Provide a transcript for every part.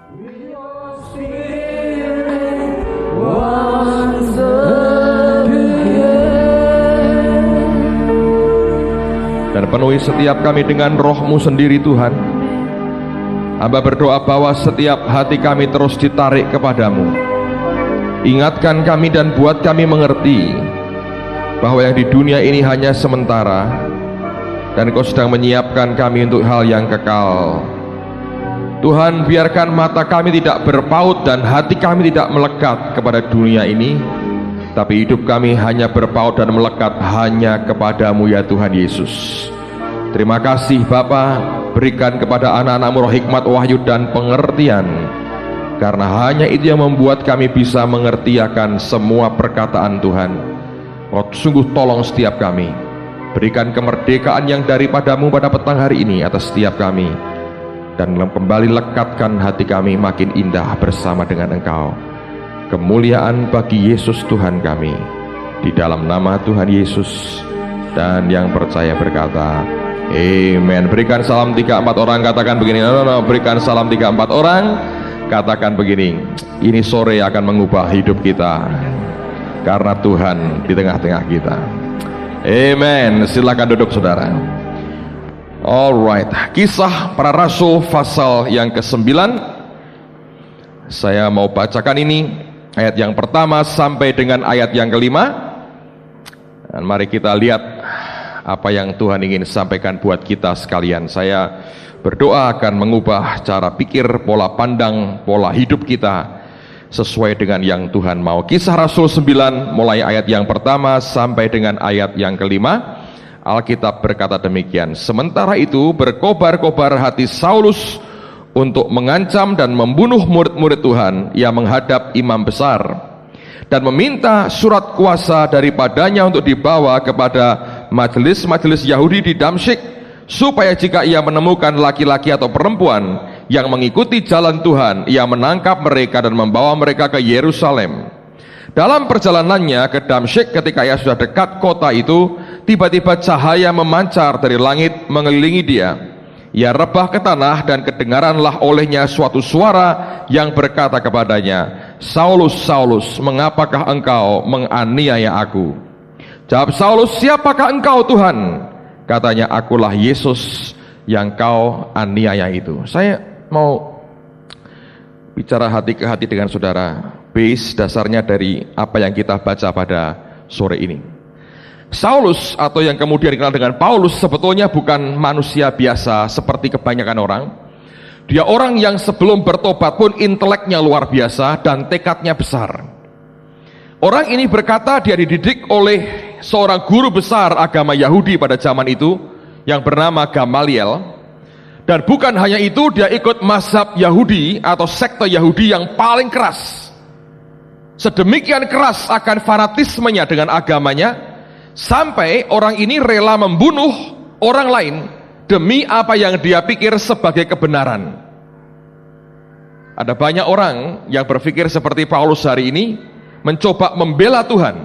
Dan penuhi setiap kami dengan roh-Mu sendiri Tuhan. Hamba berdoa bahwa setiap hati kami terus ditarik kepadamu. Ingatkan kami dan buat kami mengerti bahwa yang di dunia ini hanya sementara, dan Engkau sedang menyiapkan kami untuk hal yang kekal. Tuhan, biarkan mata kami tidak berpaut dan hati kami tidak melekat kepada dunia ini, tapi hidup kami hanya berpaut dan melekat hanya kepadamu ya Tuhan Yesus. Terima kasih Bapa, berikan kepada anak-anak-Mu roh hikmat, wahyu dan pengertian, karena hanya itu yang membuat kami bisa mengerti akan semua perkataan Tuhan. Oh, sungguh tolong setiap kami, berikan kemerdekaan yang daripadamu pada petang hari ini atas setiap kami, dan kembali lekatkan hati kami makin indah bersama dengan Engkau. Kemuliaan bagi Yesus Tuhan kami, di dalam nama Tuhan Yesus, dan yang percaya berkata amen. Berikan salam 3-4 orang, katakan begini. Berikan salam 3-4 orang, katakan begini, ini sore akan mengubah hidup kita karena Tuhan di tengah-tengah kita. Amen. Silakan duduk saudara. Alright, Kisah Para Rasul pasal yang ke-9. Saya mau bacakan ini, ayat yang pertama sampai dengan ayat yang ke-5. Dan mari kita lihat apa yang Tuhan ingin sampaikan buat kita sekalian. Saya berdoa akan mengubah cara pikir, pola pandang, pola hidup kita sesuai dengan yang Tuhan mau. Kisah Rasul 9 mulai ayat yang pertama sampai dengan ayat yang ke-5. Alkitab berkata demikian. Sementara itu berkobar-kobar hati Saulus untuk mengancam dan membunuh murid-murid Tuhan. Ia menghadap imam besar dan meminta surat kuasa daripadanya untuk dibawa kepada majelis-majelis Yahudi di Damsyik, supaya jika ia menemukan laki-laki atau perempuan yang mengikuti jalan Tuhan, ia menangkap mereka dan membawa mereka ke Yerusalem. Dalam perjalanannya ke Damsyik, ketika ia sudah dekat kota itu, tiba-tiba cahaya memancar dari langit mengelilingi dia. Ia rebah ke tanah dan kedengaranlah olehnya suatu suara yang berkata kepadanya, Saulus, Saulus, mengapakah engkau menganiaya aku? Jawab Saulus, siapakah engkau Tuhan? Katanya, akulah Yesus yang kau aniaya itu. Saya mau bicara hati ke hati dengan saudara. Base dasarnya dari apa yang kita baca pada sore ini. Saulus atau yang kemudian dikenal dengan Paulus sebetulnya bukan manusia biasa seperti kebanyakan orang. Dia orang yang sebelum bertobat pun inteleknya luar biasa dan tekadnya besar. Orang ini berkata dia dididik oleh seorang guru besar agama Yahudi pada zaman itu yang bernama Gamaliel. Dan bukan hanya itu, dia ikut mazhab Yahudi atau sekte Yahudi yang paling keras. Sedemikian keras akan fanatismenya dengan agamanya, sampai orang ini rela membunuh orang lain demi apa yang dia pikir sebagai kebenaran. Ada banyak orang yang berpikir seperti Paulus hari ini, mencoba membela Tuhan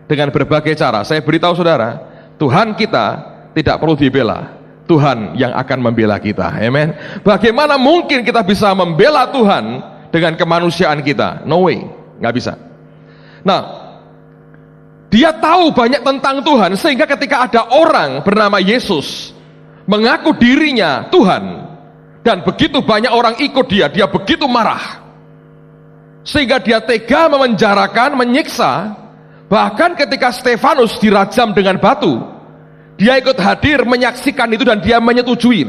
dengan berbagai cara. Saya beritahu saudara, Tuhan kita tidak perlu dibela, Tuhan yang akan membela kita. Amen. Bagaimana mungkin kita bisa membela Tuhan dengan kemanusiaan kita? No way, nggak bisa. Nah, dia tahu banyak tentang Tuhan, sehingga ketika ada orang bernama Yesus mengaku dirinya Tuhan, dan begitu banyak orang ikut dia begitu marah, sehingga dia tega memenjarakan, menyiksa. Bahkan ketika Stefanus dirajam dengan batu, dia ikut hadir menyaksikan itu dan dia menyetujui.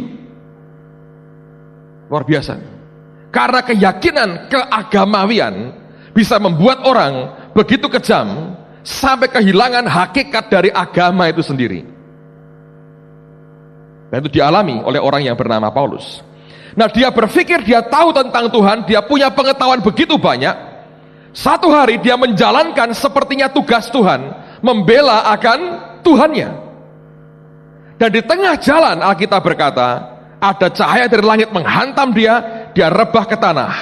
Luar biasa. Karena keyakinan keagamawian bisa membuat orang begitu kejam sampai kehilangan hakikat dari agama itu sendiri. Dan itu dialami oleh orang yang bernama Paulus. Nah, dia berpikir dia tahu tentang Tuhan, dia punya pengetahuan begitu banyak. Satu hari dia menjalankan sepertinya tugas Tuhan, membela akan Tuhannya. Dan di tengah jalan Alkitab berkata, ada cahaya dari langit menghantam dia, dia rebah ke tanah.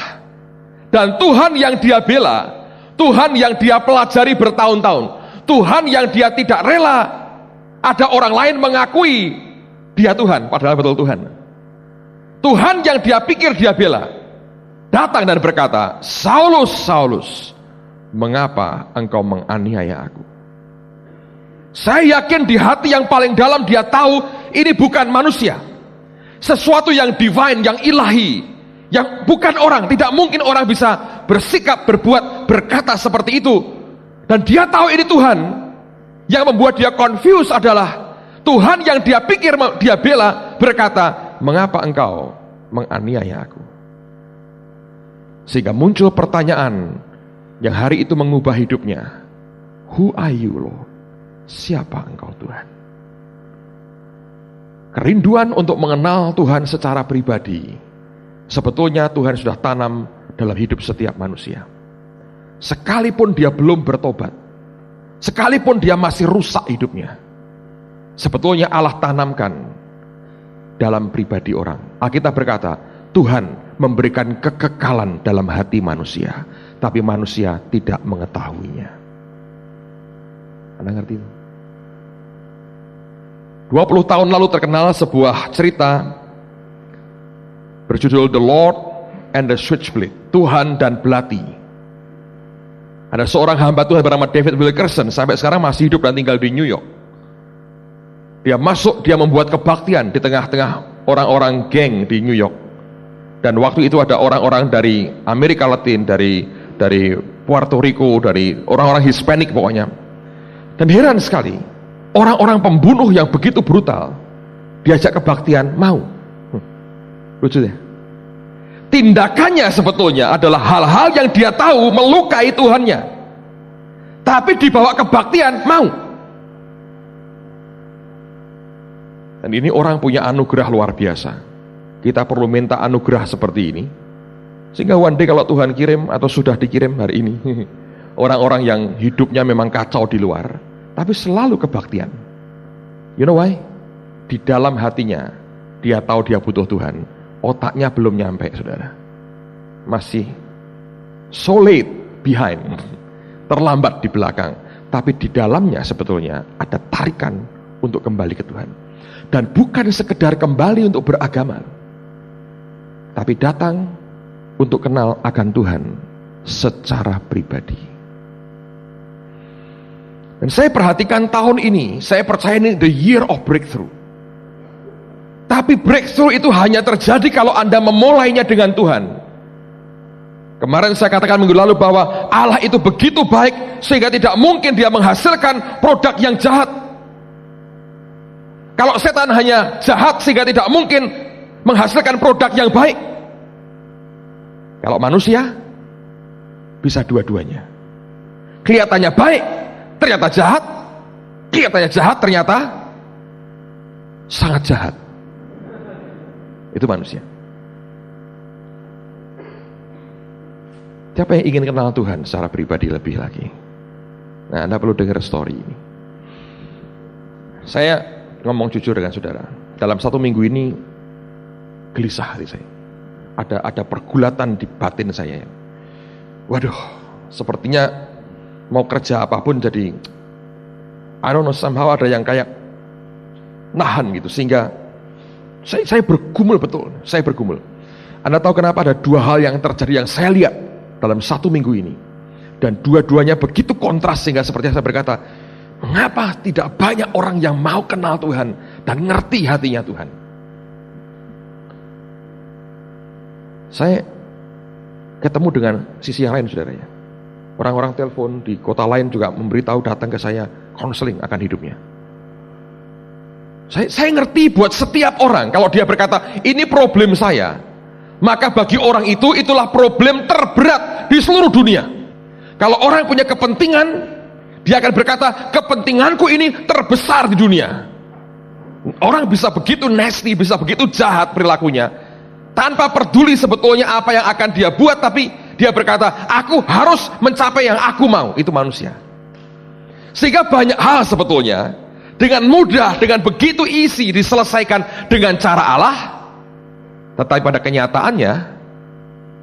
Dan Tuhan yang dia bela, Tuhan yang dia pelajari bertahun-tahun, Tuhan yang dia tidak rela ada orang lain mengakui dia Tuhan, padahal betul Tuhan. Tuhan yang dia pikir dia bela, datang dan berkata, Saulus, Saulus, mengapa engkau menganiaya aku? Saya yakin di hati yang paling dalam dia tahu ini bukan manusia, sesuatu yang divine, yang ilahi, yang bukan orang. Tidak mungkin orang bisa bersikap, berbuat, berkata seperti itu. Dan dia tahu ini Tuhan. Yang membuat dia confused adalah Tuhan yang dia pikir, dia bela, berkata, mengapa engkau menganiaya aku? Sehingga muncul pertanyaan yang hari itu mengubah hidupnya. Who are you, Lord? Siapa engkau Tuhan? Kerinduan untuk mengenal Tuhan secara pribadi sebetulnya Tuhan sudah tanam dalam hidup setiap manusia. Sekalipun dia belum bertobat, sekalipun dia masih rusak hidupnya, sebetulnya Allah tanamkan dalam pribadi orang. Alkitab berkata, Tuhan memberikan kekekalan dalam hati manusia, tapi manusia tidak mengetahuinya. Anda ngerti itu? 20 tahun lalu terkenal sebuah cerita berjudul The Lord and the Switchblade, Tuhan dan Belati. Ada seorang hamba Tuhan bernama David Wilkerson, sampai sekarang masih hidup dan tinggal di New York. Dia masuk, dia membuat kebaktian di tengah-tengah orang-orang geng di New York. Dan waktu itu ada orang-orang dari Amerika Latin, dari Puerto Rico, dari orang-orang Hispanik pokoknya. Dan heran sekali, orang-orang pembunuh yang begitu brutal diajak kebaktian, mau. Lucu ya. Tindakannya sebetulnya adalah hal-hal yang dia tahu melukai Tuhannya, tapi dibawa kebaktian, mau. Dan ini orang punya anugerah luar biasa. Kita perlu minta anugerah seperti ini, sehingga one day kalau Tuhan kirim atau sudah dikirim hari ini orang-orang yang hidupnya memang kacau di luar, tapi selalu kebaktian. You know why? Di dalam hatinya dia tahu dia butuh Tuhan, otaknya belum nyampe, saudara. Masih so late behind, terlambat di belakang, tapi di dalamnya sebetulnya ada tarikan untuk kembali ke Tuhan. Dan bukan sekedar kembali untuk beragama, tapi datang untuk kenal akan Tuhan secara pribadi. Dan saya perhatikan tahun ini, saya percaya ini the year of breakthrough. Tapi breakthrough itu hanya terjadi kalau Anda memulainya dengan Tuhan. Kemarin saya katakan minggu lalu bahwa Allah itu begitu baik sehingga tidak mungkin dia menghasilkan produk yang jahat. Kalau setan hanya jahat sehingga tidak mungkin menghasilkan produk yang baik. Kalau manusia bisa dua-duanya. Kelihatannya baik, ternyata jahat. Kelihatannya jahat, ternyata sangat jahat. Itu manusia. Siapa yang ingin kenal Tuhan secara pribadi lebih lagi? Nah, Anda perlu dengar story ini. Saya ngomong jujur dengan saudara, dalam 1 minggu ini gelisah hati saya. Ada pergulatan di batin saya. Waduh, sepertinya mau kerja apapun jadi I don't know, somehow ada yang kayak nahan gitu, sehingga saya bergumul betul. Saya bergumul. Anda tahu kenapa? Ada 2 hal yang terjadi yang saya lihat dalam 1 minggu ini, dan dua-duanya begitu kontras sehingga seperti saya berkata, mengapa tidak banyak orang yang mau kenal Tuhan dan ngerti hatinya Tuhan? Saya ketemu dengan sisi yang lain, saudara ya. Orang-orang telepon di kota lain juga memberitahu datang ke saya, konseling akan hidupnya. Saya ngerti buat setiap orang, kalau dia berkata, ini problem saya, maka bagi orang itu, itulah problem terberat di seluruh dunia. Kalau orang punya kepentingan, dia akan berkata, kepentinganku ini terbesar di dunia. Orang bisa begitu nasty, bisa begitu jahat perilakunya, tanpa peduli sebetulnya apa yang akan dia buat, tapi dia berkata, aku harus mencapai yang aku mau. Itu manusia. Sehingga banyak hal sebetulnya dengan mudah, dengan begitu easy diselesaikan dengan cara Allah, tetapi pada kenyataannya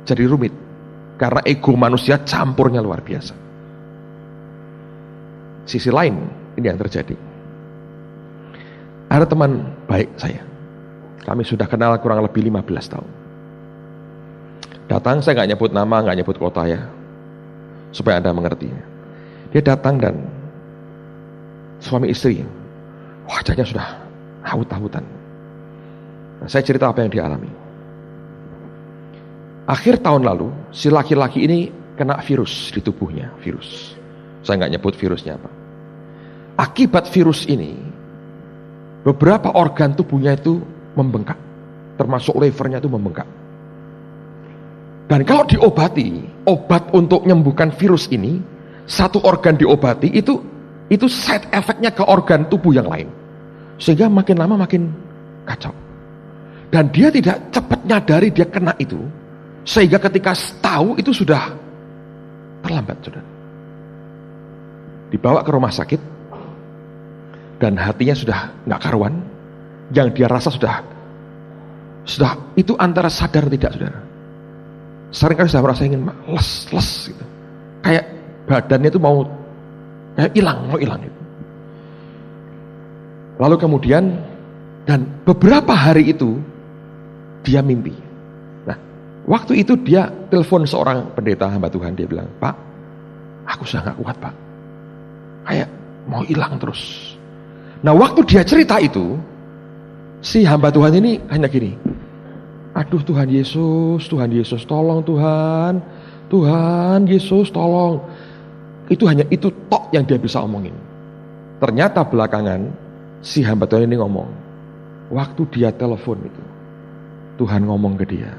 jadi rumit, karena ego manusia campurnya luar biasa. Sisi lain ini yang terjadi. Ada teman baik saya, kami sudah kenal kurang lebih 15 tahun. Datang, saya nggak nyebut nama, nggak nyebut kota ya, supaya Anda mengerti. Dia datang dan suami istri, wajahnya sudah haut-hautan. Nah, saya cerita apa yang dia alami. Akhir tahun lalu, si laki-laki ini kena virus di tubuhnya, virus. Saya nggak nyebut virusnya apa. Akibat virus ini, beberapa organ tubuhnya itu membengkak, termasuk levernya itu membengkak. Dan kalau diobati, obat untuk menyembuhkan virus ini, satu organ diobati itu side effect-nya ke organ tubuh yang lain. Sehingga makin lama makin kacau. Dan dia tidak cepat nyadari dia kena itu, sehingga ketika tahu itu sudah terlambat, saudara. Dibawa ke rumah sakit, dan hatinya sudah nggak karuan, yang dia rasa sudah itu antara sadar tidak, saudara. Seringkali sudah merasa ingin les gitu. Kayak badannya itu mau hilang gitu. Lalu kemudian, dan beberapa hari itu dia mimpi. Nah, waktu itu dia telepon seorang pendeta hamba Tuhan, dia bilang, "Pak, aku sudah nggak kuat, Pak. Kayak mau hilang terus." Nah, waktu dia cerita itu, si hamba Tuhan ini hanya gini, "Aduh Tuhan Yesus, tolong Tuhan, Tuhan Yesus tolong." Itu hanya itu tok yang dia bisa omongin. Ternyata belakangan si hamba Tuhan ini ngomong, waktu dia telepon itu, Tuhan ngomong ke dia,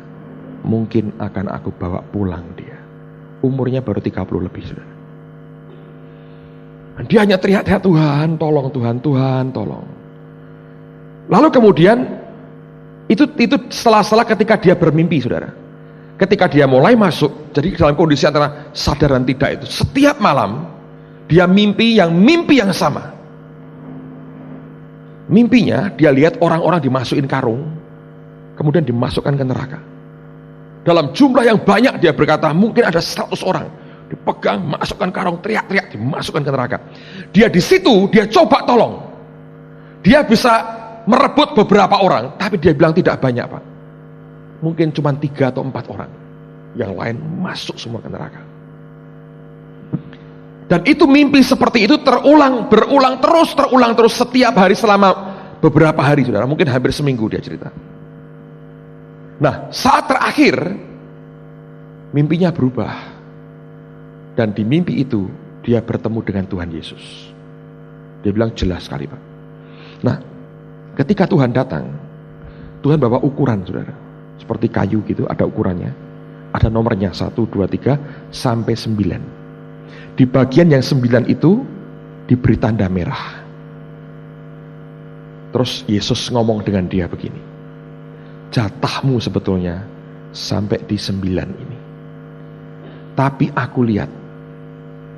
mungkin akan aku bawa pulang dia. Umurnya baru 30 lebih, saudara. Dia hanya teriak-teriak, "Tuhan, tolong Tuhan, Tuhan, tolong." Lalu kemudian itu setelah ketika dia bermimpi, saudara. Ketika dia mulai masuk, jadi dalam kondisi antara sadar dan tidak itu, setiap malam dia mimpi yang sama. Mimpinya dia lihat orang-orang dimasukin karung, kemudian dimasukkan ke neraka. Dalam jumlah yang banyak, dia berkata mungkin ada 100 orang, dipegang, masukkan karung, teriak-teriak, dimasukkan ke neraka. Dia di situ, dia coba tolong. Dia bisa merebut beberapa orang, tapi dia bilang tidak banyak, Pak. Mungkin cuma 3 atau 4 orang. Yang lain masuk semua ke neraka. Dan itu mimpi seperti itu berulang terus setiap hari selama beberapa hari, saudara. Mungkin hampir seminggu dia cerita. Nah, saat terakhir mimpinya berubah. Dan di mimpi itu dia bertemu dengan Tuhan Yesus. Dia bilang jelas sekali, Pak. Nah, ketika Tuhan datang, Tuhan bawa ukuran, saudara. Seperti kayu gitu, ada ukurannya. Ada nomornya 1, 2, 3 sampai 9. Di bagian yang 9 itu diberi tanda merah. Terus Yesus ngomong dengan dia begini, jatahmu sebetulnya sampai di 9 ini. Tapi aku lihat,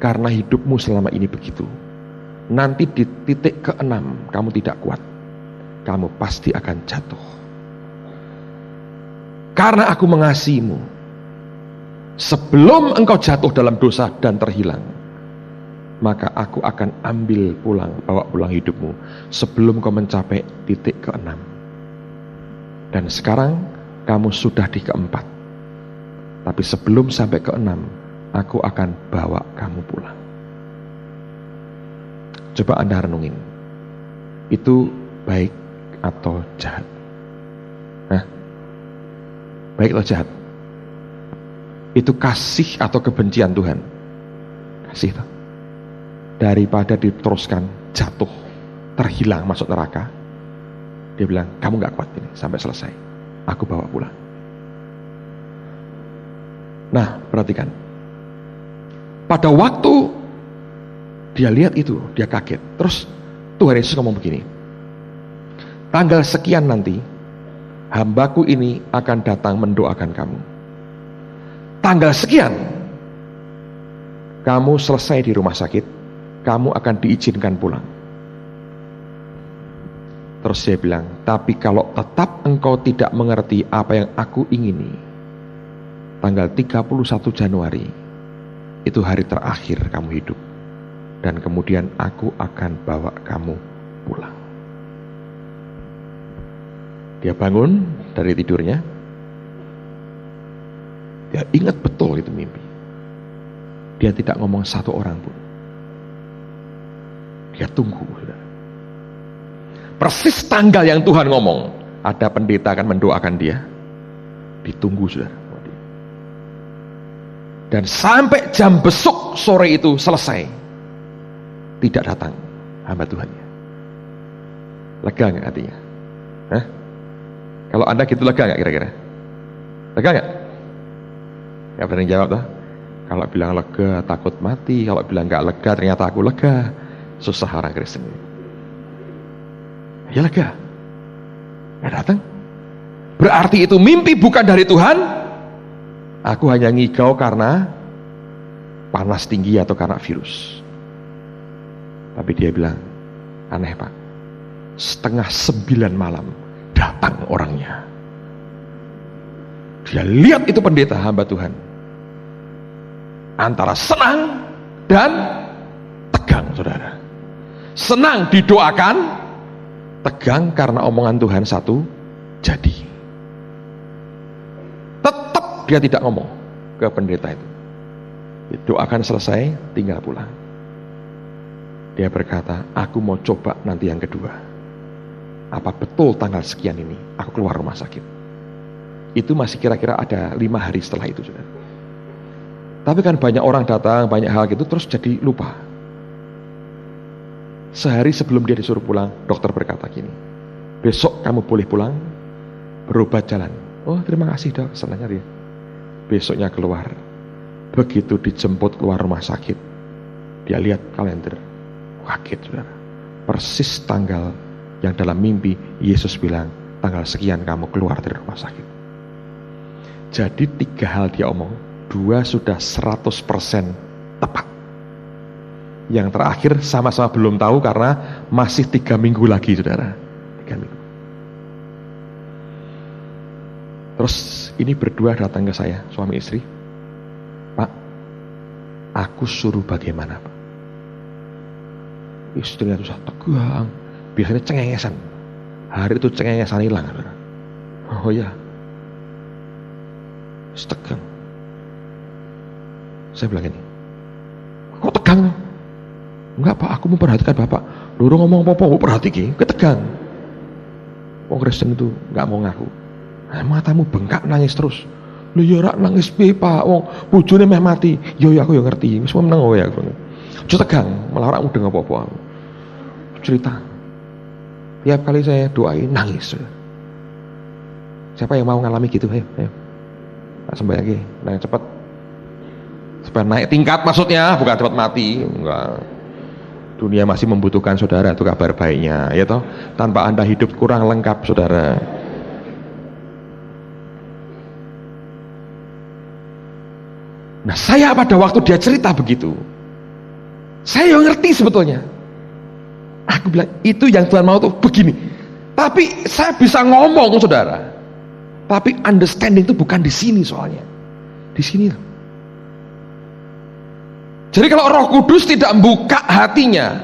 karena hidupmu selama ini begitu, nanti di titik ke-6 kamu tidak kuat, kamu pasti akan jatuh. Karena aku mengasihimu, sebelum engkau jatuh dalam dosa dan terhilang, maka aku akan bawa pulang hidupmu sebelum kau mencapai titik ke-6. Dan sekarang kamu sudah di ke-4. Tapi sebelum sampai ke-6, aku akan bawa kamu pulang. Coba Anda renungin, itu baik atau jahat? Baik atau jahat? Itu kasih atau kebencian Tuhan? Kasih. Daripada diteruskan jatuh, terhilang, masuk neraka, dia bilang, kamu gak kuat ini sampai selesai, aku bawa pulang. Nah, perhatikan, pada waktu dia lihat itu, dia kaget. Terus Tuhan Yesus ngomong begini, tanggal sekian nanti hambaku ini akan datang mendoakan kamu. Tanggal sekian kamu selesai di rumah sakit, kamu akan diizinkan pulang. Terus dia bilang, tapi kalau tetap engkau tidak mengerti apa yang aku ingini, tanggal 31 Januari itu hari terakhir kamu hidup, dan kemudian aku akan bawa kamu pulang. Dia bangun dari tidurnya. Dia ingat betul itu mimpi. Dia tidak ngomong satu orang pun. Dia tunggu. Persis tanggal yang Tuhan ngomong, ada pendeta akan mendoakan dia. Ditunggu, saudara. Dan sampai jam besok sore itu selesai, tidak datang hamba Tuhannya. Lega nggak hatinya? Hah? Kalau Anda gitu lega nggak kira-kira? Lega nggak? Nggak berani jawab tuh. Kalau bilang lega takut mati, kalau bilang nggak lega ternyata aku lega. Susah orang Kristen ini. Ya lega. Nggak datang. Berarti itu mimpi bukan dari Tuhan. Aku hanya ngigau karena panas tinggi atau karena virus. Tapi dia bilang, aneh Pak, 8:30 malam datang orangnya. Dia lihat itu pendeta hamba Tuhan, antara senang dan tegang, saudara. Senang didoakan, tegang karena omongan Tuhan satu jadi. Tetap dia tidak ngomong ke pendeta itu. Doakan selesai, tinggal pulang. Dia berkata, aku mau coba nanti yang kedua. Apa betul tanggal sekian ini aku keluar rumah sakit? Itu masih kira-kira ada 5 hari setelah itu, saudara. Tapi kan banyak orang datang, banyak hal gitu, terus jadi lupa. Sehari sebelum dia disuruh pulang, dokter berkata gini, besok kamu boleh pulang, berobat jalan. Oh terima kasih dok, senangnya dia. Besoknya keluar, begitu dijemput keluar rumah sakit, dia lihat kalender, kaget saudara. Persis tanggal yang dalam mimpi Yesus bilang, tanggal sekian kamu keluar dari rumah sakit. Jadi 3 hal dia omong, 2 sudah 100% tepat. Yang terakhir sama-sama belum tahu karena masih 3 minggu lagi, saudara. 3 minggu. Terus ini berdua datang ke saya, suami istri. Pak, aku suruh bagaimana Pak? Istrinya tuh tegang, biasanya cengengesan. Hari itu cengengesan hilang, saudara. Oh ya, tegang. Saya bilang ini, kok tegang? Enggak Pak, aku memperhatikan Bapak. Luru ngomong apa-apa, aku perhatikan, ketegang. Wong Kristen itu enggak mau ngaku. Matamu bengkak nangis terus. Lho ya rak nangis piye Pak, wong bojone meh mati. Yo ya aku ya ngerti, wis meneng wae aku. Aja tegang, malah ora mudeng apa-apa. Cerita. Tiap kali saya doain nangis. Siapa yang mau ngalami gitu? Ayo. Tak sembahyang lagi, naik cepat. Supaya naik tingkat maksudnya, bukan cepat mati. Enggak. Dunia masih membutuhkan saudara, itu kabar baiknya, ya toh. Tanpa Anda hidup kurang lengkap, saudara. Nah, saya pada waktu dia cerita begitu, saya yang ngerti sebetulnya. Aku bilang, itu yang Tuhan mau tuh begini. Tapi saya bisa ngomong, saudara. Tapi understanding itu bukan di sini soalnya. Di sini loh. Jadi kalau Roh Kudus tidak membuka hatinya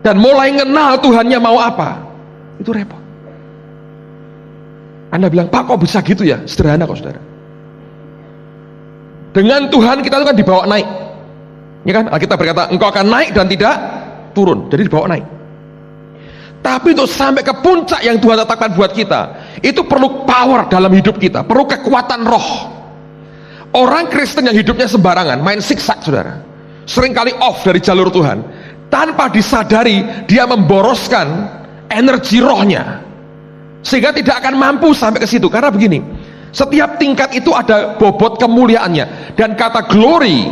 dan mulai kenal Tuhannya mau apa, itu repot. Anda bilang, Pak kok bisa gitu ya? Sederhana kok saudara. Dengan Tuhan kita itu kan dibawa naik, ya kan? Kita berkata engkau akan naik dan tidak turun, jadi dibawa naik. Tapi untuk sampai ke puncak yang Tuhan tetapkan buat kita, itu perlu power dalam hidup kita, perlu kekuatan roh. Orang Kristen yang hidupnya sembarangan, main siksak saudara, seringkali off dari jalur Tuhan, tanpa disadari dia memboroskan energi rohnya, sehingga tidak akan mampu sampai ke situ. Karena begini, setiap tingkat itu ada bobot kemuliaannya, dan kata glory,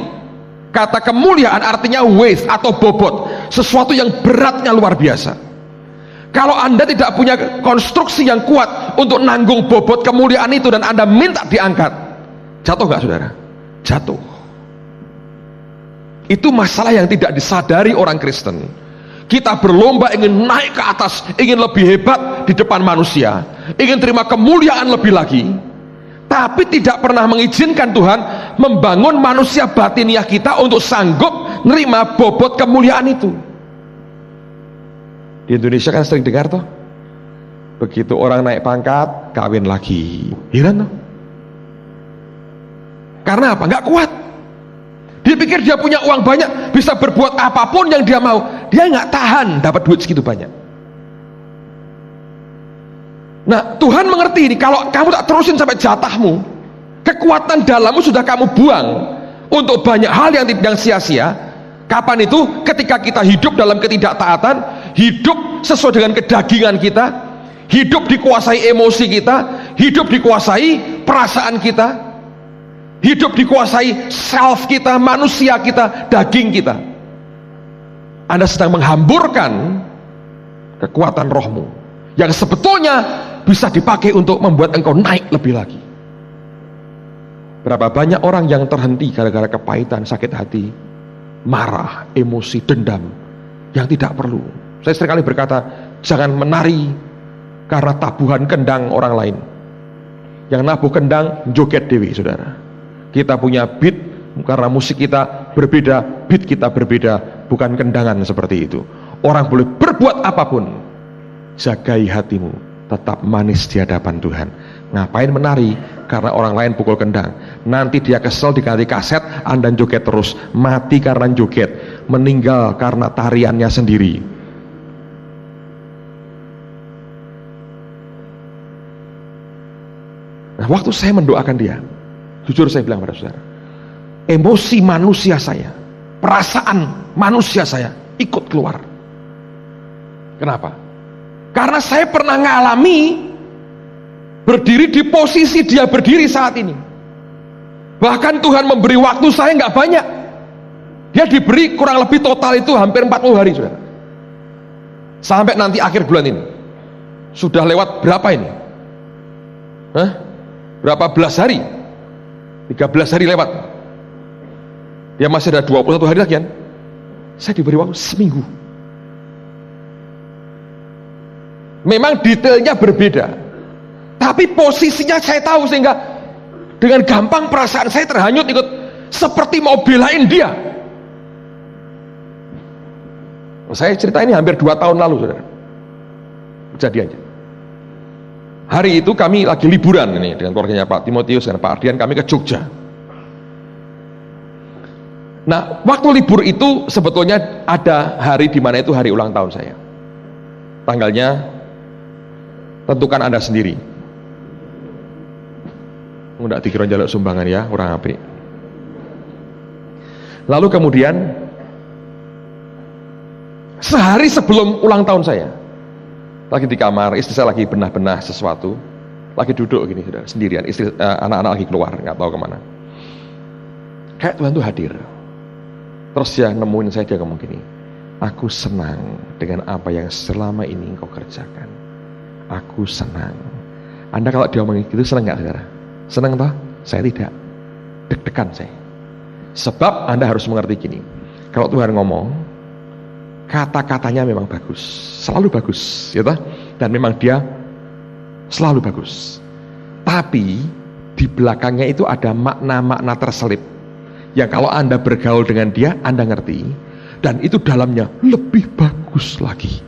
kata kemuliaan artinya weight atau bobot, sesuatu yang beratnya luar biasa. Kalau Anda tidak punya konstruksi yang kuat untuk nanggung bobot kemuliaan itu dan Anda minta diangkat, jatuh nggak saudara? Jatuh. Itu masalah yang tidak disadari orang Kristen. Kita berlomba ingin naik ke atas, ingin lebih hebat di depan manusia, ingin terima kemuliaan lebih lagi, tapi tidak pernah mengizinkan Tuhan membangun manusia batiniah kita untuk sanggup nerima bobot kemuliaan itu. Di Indonesia kan sering dengar toh, begitu orang naik pangkat kawin lagi, heran toh. Karena apa? Nggak kuat. Dia pikir dia punya uang banyak, bisa berbuat apapun yang dia mau. Dia nggak tahan dapat duit segitu banyak. Nah, Tuhan mengerti ini, kalau kamu tak terusin sampai jatahmu, kekuatan dalammu sudah kamu buang untuk banyak hal yang sia-sia. Kapan itu? Ketika kita hidup dalam ketidaktaatan, hidup sesuai dengan kedagingan kita, hidup dikuasai emosi kita, hidup dikuasai perasaan kita, hidup dikuasai self kita, manusia kita, daging kita. Anda sedang menghamburkan kekuatan rohmu yang sebetulnya bisa dipakai untuk membuat engkau naik lebih lagi. Berapa banyak orang yang terhenti gara-gara kepahitan, sakit hati, marah, emosi, dendam yang tidak perlu. Saya seringkali berkata, jangan menari karena tabuhan kendang orang lain. Yang nabuh kendang joget dewi, saudara. Kita punya beat karena musik kita berbeda, beat kita berbeda, bukan kendangan seperti itu. Orang boleh berbuat apapun, jagai hatimu tetap manis di hadapan Tuhan. Ngapain menari karena orang lain pukul kendang? Nanti dia kesel diganti kaset, Anda joget terus, mati karena joget, meninggal karena tariannya sendiri. Nah, waktu saya mendoakan dia, jujur saya bilang pada saudara, emosi manusia saya, perasaan manusia saya ikut keluar. Kenapa? Karena saya pernah ngalami berdiri di posisi dia berdiri saat ini. Bahkan Tuhan memberi waktu saya nggak banyak. Dia diberi kurang lebih total itu hampir 40 hari, saudara. Sampai nanti akhir bulan ini. Sudah lewat berapa ini? Hah? Berapa belas hari? 13 hari lewat. Dia masih ada 21 hari lagi kan? Saya diberi waktu seminggu. Memang detailnya berbeda, tapi posisinya saya tahu, sehingga dengan gampang perasaan saya terhanyut ikut, seperti mau belain dia. Saya cerita ini hampir 2 tahun lalu, saudara, kejadiannya. Hari itu kami lagi liburan ini dengan keluarganya Pak Timotius dan Pak Ardian, kami ke Jogja. Nah, waktu libur itu sebetulnya ada hari di mana itu hari ulang tahun saya. Tanggalnya tentukan Anda sendiri. Nggak dikira jaluk sumbangan ya, orang apik. Lalu kemudian sehari sebelum ulang tahun saya, lagi di kamar, istri saya lagi benah-benah sesuatu, lagi duduk gini, saudara, sendirian, istri, anak-anak lagi keluar, nggak tahu kemana. Kayak Tuhan tuh hadir. Terus dia nemuin saya, dia ngomong gini, aku senang dengan apa yang selama ini engkau kerjakan. Aku senang. Anda kalau dia ngomong gitu senang nggak, saudara? Senang toh? Saya tidak. Deg-degan saya. Sebab Anda harus mengerti gini, kalau Tuhan ngomong, kata-katanya memang bagus, selalu bagus, ya toh? Dan memang dia selalu bagus. Tapi di belakangnya itu ada makna-makna terselip yang kalau Anda bergaul dengan dia, Anda ngerti, dan itu dalamnya lebih bagus lagi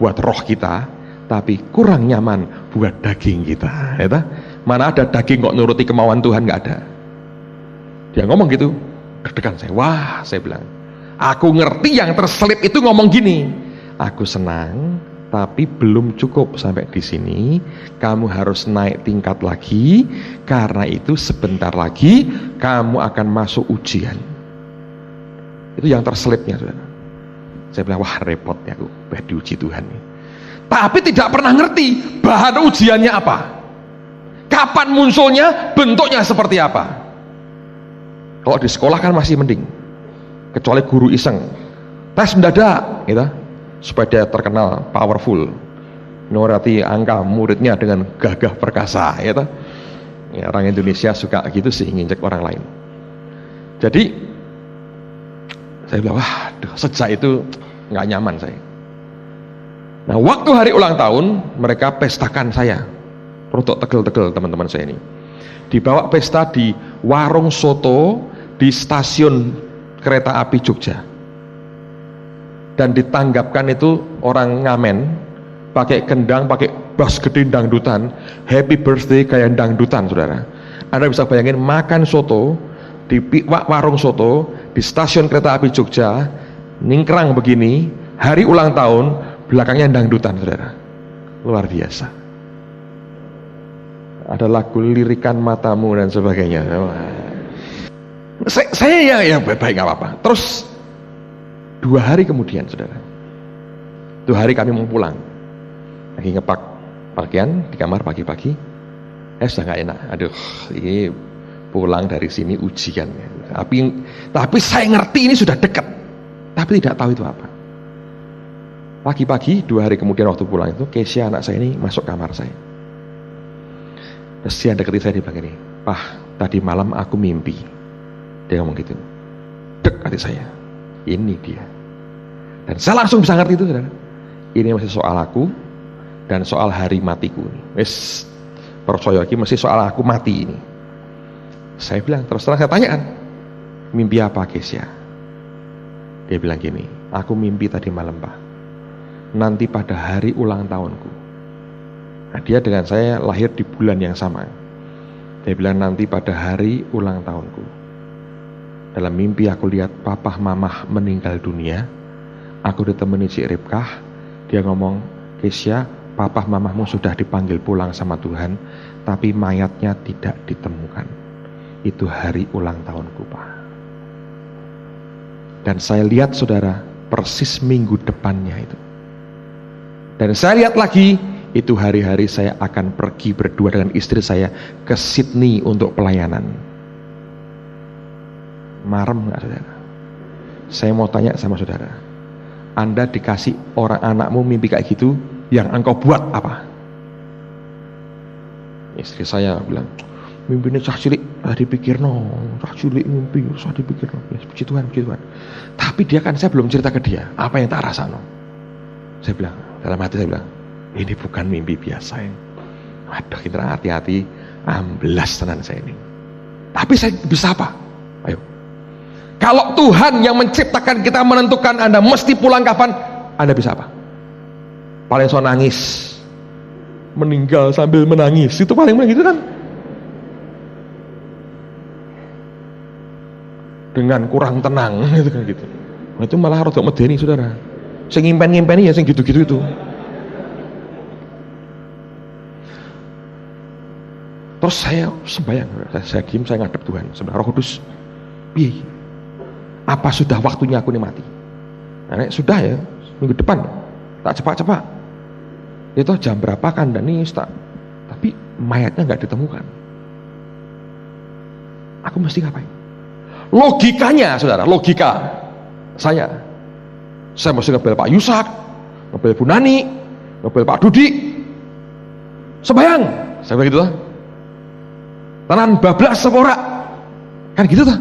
buat roh kita, tapi kurang nyaman buat daging kita, ya toh? Mana ada daging kok nuruti kemauan Tuhan, nggak ada. Dia ngomong gitu, deg-degan saya. Wah, saya bilang, aku ngerti yang terselip itu ngomong gini, aku senang, tapi belum cukup sampai di sini. Kamu harus naik tingkat lagi, karena itu sebentar lagi kamu akan masuk ujian. Itu yang terselipnya, saudara. Saya bilang, wah repot ya aku, diuji Tuhan. Tapi tidak pernah ngerti bahan ujiannya apa, kapan munculnya, bentuknya seperti apa. Kalau di sekolah kan masih mending, kecuali guru iseng, tes mendadak, gitu, supaya dia terkenal powerful, nurati angka muridnya dengan gagah perkasa, gitu. Ya, orang Indonesia suka gitu sih, nginjek orang lain. Jadi saya bilang, waduh, sejak itu nggak nyaman saya. Nah, waktu hari ulang tahun mereka pestakan saya, rotok tegel-tegel teman-teman saya ini, dibawa pesta di warung soto di stasiun kereta api Jogja, dan ditanggapkan itu orang ngamen pakai kendang, pakai bass gede dangdutan, happy birthday kayak dangdutan, saudara. Anda bisa bayangin makan soto di warung soto di stasiun kereta api Jogja, ningkrang begini, hari ulang tahun, belakangnya dangdutan, saudara. Luar biasa. Ada lagu lirikan matamu dan sebagainya. Saya ya baik nggak apa-apa. Terus 2 hari kemudian, saudara, 2 hari kami mau pulang, lagi ngepak pakaian di kamar pagi-pagi, sudah nggak enak. Aduh, ini pulang dari sini ujian. Tapi saya ngerti ini sudah dekat, tapi tidak tahu itu apa. Pagi-pagi 2 hari kemudian waktu pulang itu, Kesia anak saya ini masuk kamar saya. Terus dia dekati saya, dia bilang gini, "Pak, tadi malam aku mimpi." Dia ngomong gitu. Dek hati saya, ini dia. Dan saya langsung bisa ngerti itu, saudara. Ini masih soal aku dan soal hari matiku ini. Wes, percaya lagi masih soal aku mati ini. Saya bilang, terus terang saya tanya kan, mimpi apa Kesia? Dia bilang gini, aku mimpi tadi malam, Pak, nanti pada hari ulang tahunku. Nah, dia dengan saya lahir di bulan yang sama. Dia bilang nanti pada hari ulang tahunku. Dalam mimpi aku lihat papa mamah meninggal dunia. Aku ditemani Cik Ribkah. Dia ngomong, Kesia, papa mamahmu sudah dipanggil pulang sama Tuhan, tapi mayatnya tidak ditemukan. Itu hari ulang tahunku, Pak. Dan saya lihat, saudara, persis minggu depannya itu. Dan saya lihat lagi, itu hari-hari saya akan pergi berdua dengan istri saya ke Sydney untuk pelayanan. Marem nggak, saudara? Saya mau tanya sama saudara, Anda dikasih orang anakmu mimpi kayak gitu, yang engkau buat apa? Istri saya bilang, mimpinya cah cilik, dipikir no, cah cilik mimpi, usah dipikir no, ya, puji Tuhan, puji Tuhan. Tapi dia kan, saya belum cerita ke dia, apa yang tak rasa no. Saya bilang, dalam hati saya bilang, ini bukan mimpi biasa ya. Aduh, kita hati-hati, amblas tenan saya ini. Tapi saya bisa apa? Ayo. Kalau Tuhan yang menciptakan kita menentukan Anda mesti pulang kapan, Anda bisa apa? Paling so nangis, meninggal sambil menangis, itu paling gitu kan? Dengan kurang tenang, gitu kan gitu. Nah, itu malah rada medeni, saudara. Sing ngimpen-ngimpeni ya sing gitu-gitu itu. Terus saya sembahyang, saya diam, saya ngadep Tuhan, sebenarnya Roh Kudus, piye? Apa sudah waktunya aku ini mati? Nah, sudah ya, minggu depan, tak cepat-cepat. Itu jam berapa kan, dan ini tak, tapi mayatnya nggak ditemukan. Aku mesti ngapain? Logikanya, saudara, logika saya mesti ngebel Pak Yusak, ngebel Bu Nani, ngebel Pak Dudi, sembahyang, saya bilang gitu lah. Tenan bablas sepora, kan gitu tuh.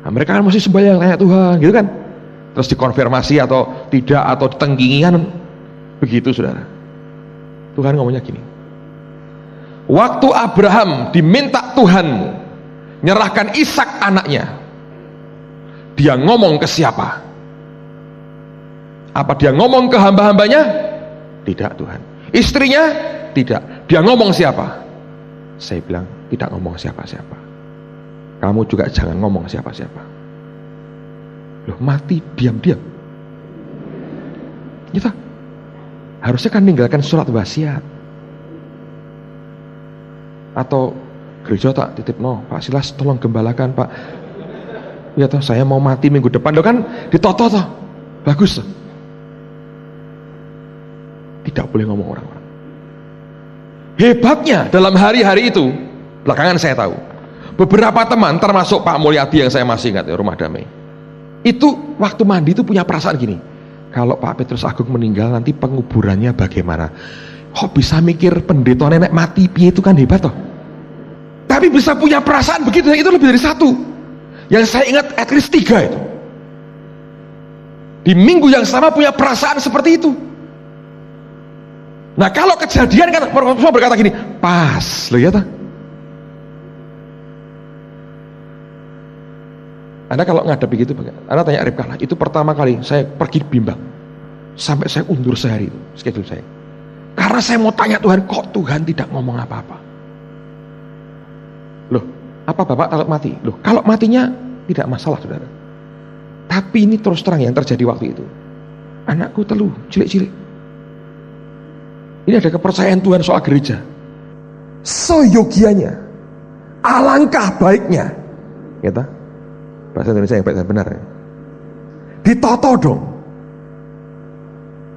Nah, mereka kan mesti sembahyang kayak Tuhan, gitu kan? Terus dikonfirmasi atau tidak, atau ditenggingi kan? Begitu, saudara. Tuhan ngomongnya gini. Waktu Abraham diminta Tuhanmu nyerahkan Ishak anaknya, dia ngomong ke siapa? Apa dia ngomong ke hamba-hambanya? Tidak, Tuhan. Istrinya? Tidak. Dia ngomong siapa? Saya bilang, tidak ngomong siapa-siapa. Kamu juga jangan ngomong siapa-siapa. Loh, mati diam-diam. Gitu. Harusnya kan meninggalkan surat wasiat. Atau gereja tak titip, no, Pak Silas tolong gembalakan, Pak. Ya toh, saya mau mati minggu depan. Loh kan ditoto toh. Bagus toh. Tidak boleh ngomong orang-orang. Hebatnya dalam hari-hari itu, belakangan saya tahu, beberapa teman termasuk Pak Mulyadi yang saya masih ingat, Rumah Damai, itu waktu mandi itu punya perasaan gini, kalau Pak Petrus Agung meninggal nanti penguburannya bagaimana? Kok bisa mikir pendeta nenek mati piye, itu kan hebat toh. Tapi bisa punya perasaan begitu, itu lebih dari satu. Yang saya ingat at least 3 itu. Di minggu yang sama punya perasaan seperti itu. Nah, kalau kejadian kan semua berkata gini, pas, loh ya toh. Anda kalau ngadepi gitu, Anda tanya Ribkah lah, itu pertama kali saya pergi bimbang, sampai saya undur sehari itu schedule saya, karena saya mau tanya Tuhan, kok Tuhan tidak ngomong apa-apa? Loh, Apa Bapak takut mati? Loh, kalau matinya tidak masalah, saudara. Tapi ini terus terang yang terjadi waktu itu. Anakku telu, cilik-cilik. Ini ada kepercayaan Tuhan soal gereja. Seyogianya, alangkah baiknya, gitu. Bahasa Indonesia yang baik dan benar ya. Ditoto dong.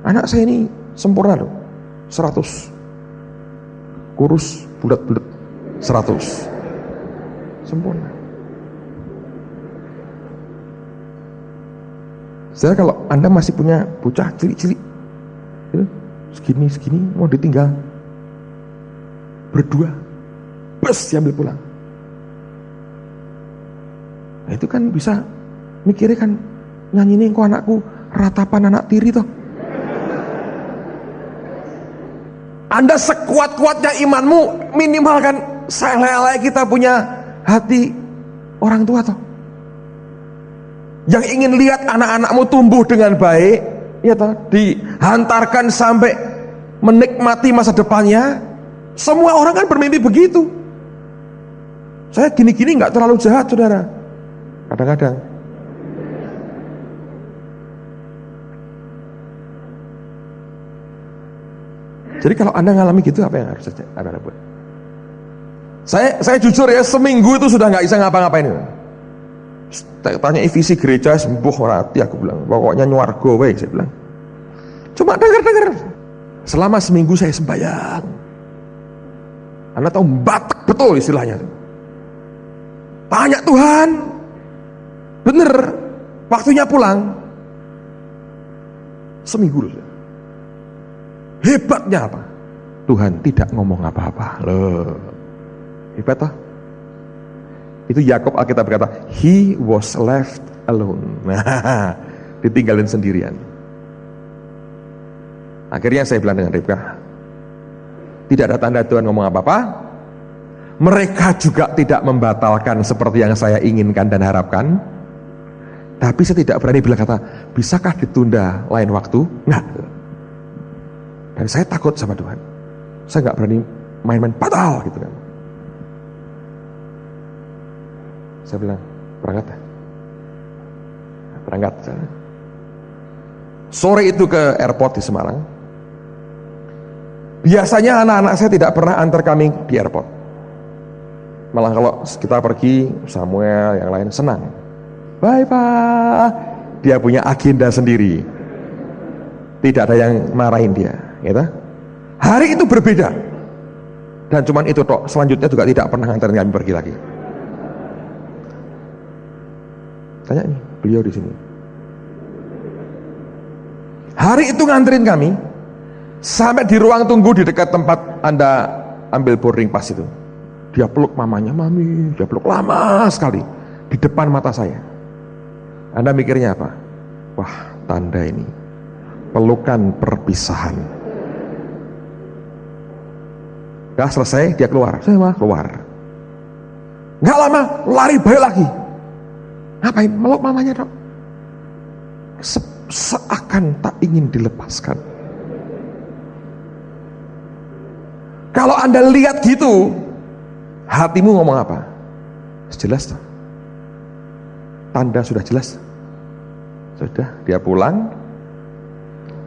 Anak saya ini sempurna loh, 100. Kurus, bulat-bulat, 100. Sempurna. Saya kalau Anda masih punya bocah cilik-cilik, gitu, segini mau ditinggal berdua, bus diambil pulang. Nah, itu kan bisa mikirnya kan, nyanyi ini kok anakku ratapan anak tiri toh. Anda sekuat-kuatnya imanmu, minimal kan selelai kita punya hati orang tua toh, yang ingin lihat anak-anakmu tumbuh dengan baik, ya toh, dihantarkan sampai menikmati masa depannya. Semua orang kan bermimpi begitu. Saya gini-gini nggak terlalu jahat, saudara. Kadang-kadang. Jadi kalau Anda ngalami gitu, apa yang harus Anda buat? Saya jujur ya, seminggu itu sudah nggak bisa ngapa-ngapain. Tanya visi gereja sembuh rati, aku bilang pokoknya nyuargo wae, saya bilang. Cuma dengar. Selama seminggu saya sembahyang. Anda tahu batak betul istilahnya. Tanya Tuhan, bener, waktunya pulang. Seminggu loh. Hebatnya apa? Tuhan tidak ngomong apa-apa. Loh, hebat toh? Itu Yakub Alkitab berkata, he was left alone. Nah, ditinggalin sendirian. Akhirnya saya bilang dengan Ribka, tidak ada tanda Tuhan ngomong apa-apa. Mereka juga tidak membatalkan seperti yang saya inginkan dan harapkan. Tapi saya tidak berani bilang kata, bisakah ditunda lain waktu? Enggak. Dan saya takut sama Tuhan. Saya nggak berani main-main batal gitu kan. Saya bilang, berangkat ya? Berangkat. Sore itu ke airport di Semarang. Biasanya anak-anak saya tidak pernah antar kami di airport. Malah kalau kita pergi, Samuel, yang lain senang. Bye Pak. Dia punya agenda sendiri. Tidak ada yang marahin dia, gitu. Hari itu berbeda. Dan cuman itu tok, selanjutnya juga tidak pernah nganterin kami pergi lagi. Tanya nih, beliau di sini. Hari itu nganterin kami sampai di ruang tunggu di dekat tempat Anda ambil boarding pass itu. Dia peluk mamanya, mami, dia peluk lama sekali di depan mata saya. Anda mikirnya apa? Wah, tanda ini pelukan perpisahan. Gak selesai, dia keluar. Saya mah keluar. Gak lama, lari balik lagi. Ngapain? Meluk mamanya dok. Seakan tak ingin dilepaskan. Kalau Anda lihat gitu, hatimu ngomong apa? Jelas tak? Tanda sudah jelas. Sudah, dia pulang.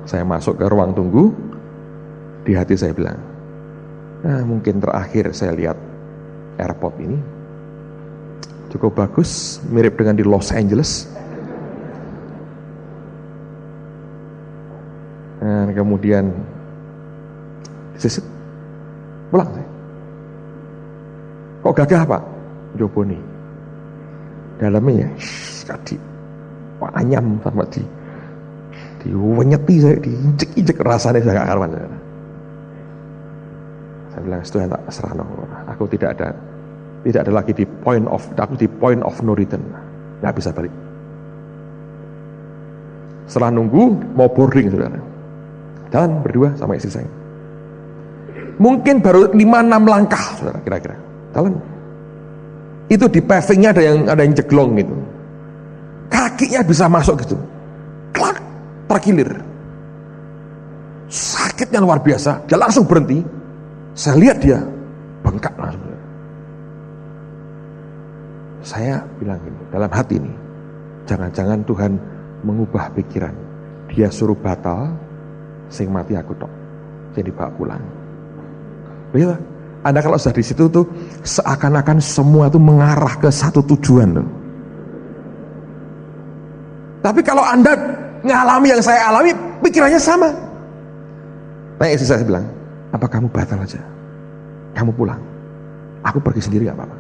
Saya masuk ke ruang tunggu. Di hati saya bilang, nah mungkin terakhir saya lihat airport ini cukup bagus, mirip dengan di Los Angeles. Dan kemudian disesit, pulang saya. Kok gagah Pak? Joboni. Dalamnya ya, tadi anyam sama diwenyeti saya, diinjek-injek rasanya saya gak karuan. Saya bilang, Tuhan tak serah, aku tidak ada lagi di point of no return, nggak bisa balik. Setelah nunggu mau boarding, saudara, jalan berdua sama istri saya. Mungkin baru 5-6 langkah, saudara, kira-kira jalan. Itu di pavingnya ada yang jeglong gitu, kakinya bisa masuk gitu, klak, terkilir. Sakitnya luar biasa. Dia langsung berhenti. Saya lihat dia bengkak langsung. Saya bilang gini, dalam hati ini, jangan-jangan Tuhan mengubah pikiran. Dia suruh batal, sing mati aku tok. Jadi dibawa pulang. Begitu. Anda kalau sudah di situ tuh seakan-akan semua itu mengarah ke satu tujuan loh. Tapi kalau Anda ngalami yang saya alami, pikirannya sama. Nah, istri saya bilang, apa kamu batal aja? Kamu pulang. Aku pergi sendiri gak apa-apa.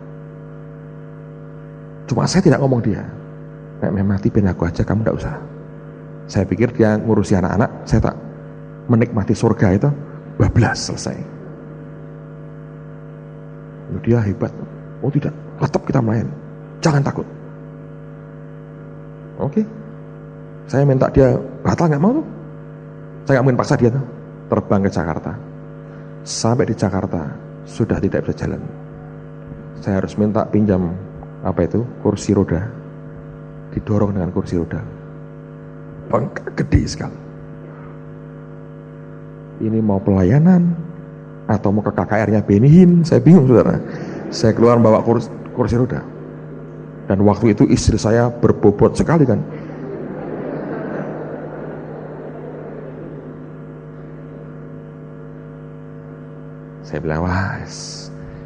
Cuma saya tidak ngomong dia. Nek mati ben aku aja, kamu gak usah. Saya pikir dia ngurusi anak-anak, saya tak menikmati surga itu, bablas selesai. Dia hebat. Oh tidak, tetap kita main. Jangan takut. Oke. Saya minta dia batal, nggak mau tuh. Saya nggak mungkin paksa dia tuh terbang ke Jakarta. Sampai di Jakarta sudah tidak bisa jalan. Saya harus minta pinjam kursi roda. Didorong dengan kursi roda. Bengkak gede sekali. Ini mau pelayanan atau mau ke KKR-nya Benihin, saya bingung saudara. Saya keluar bawa kursi roda. Dan waktu itu istri saya berbobot sekali kan. Saya bilang, wah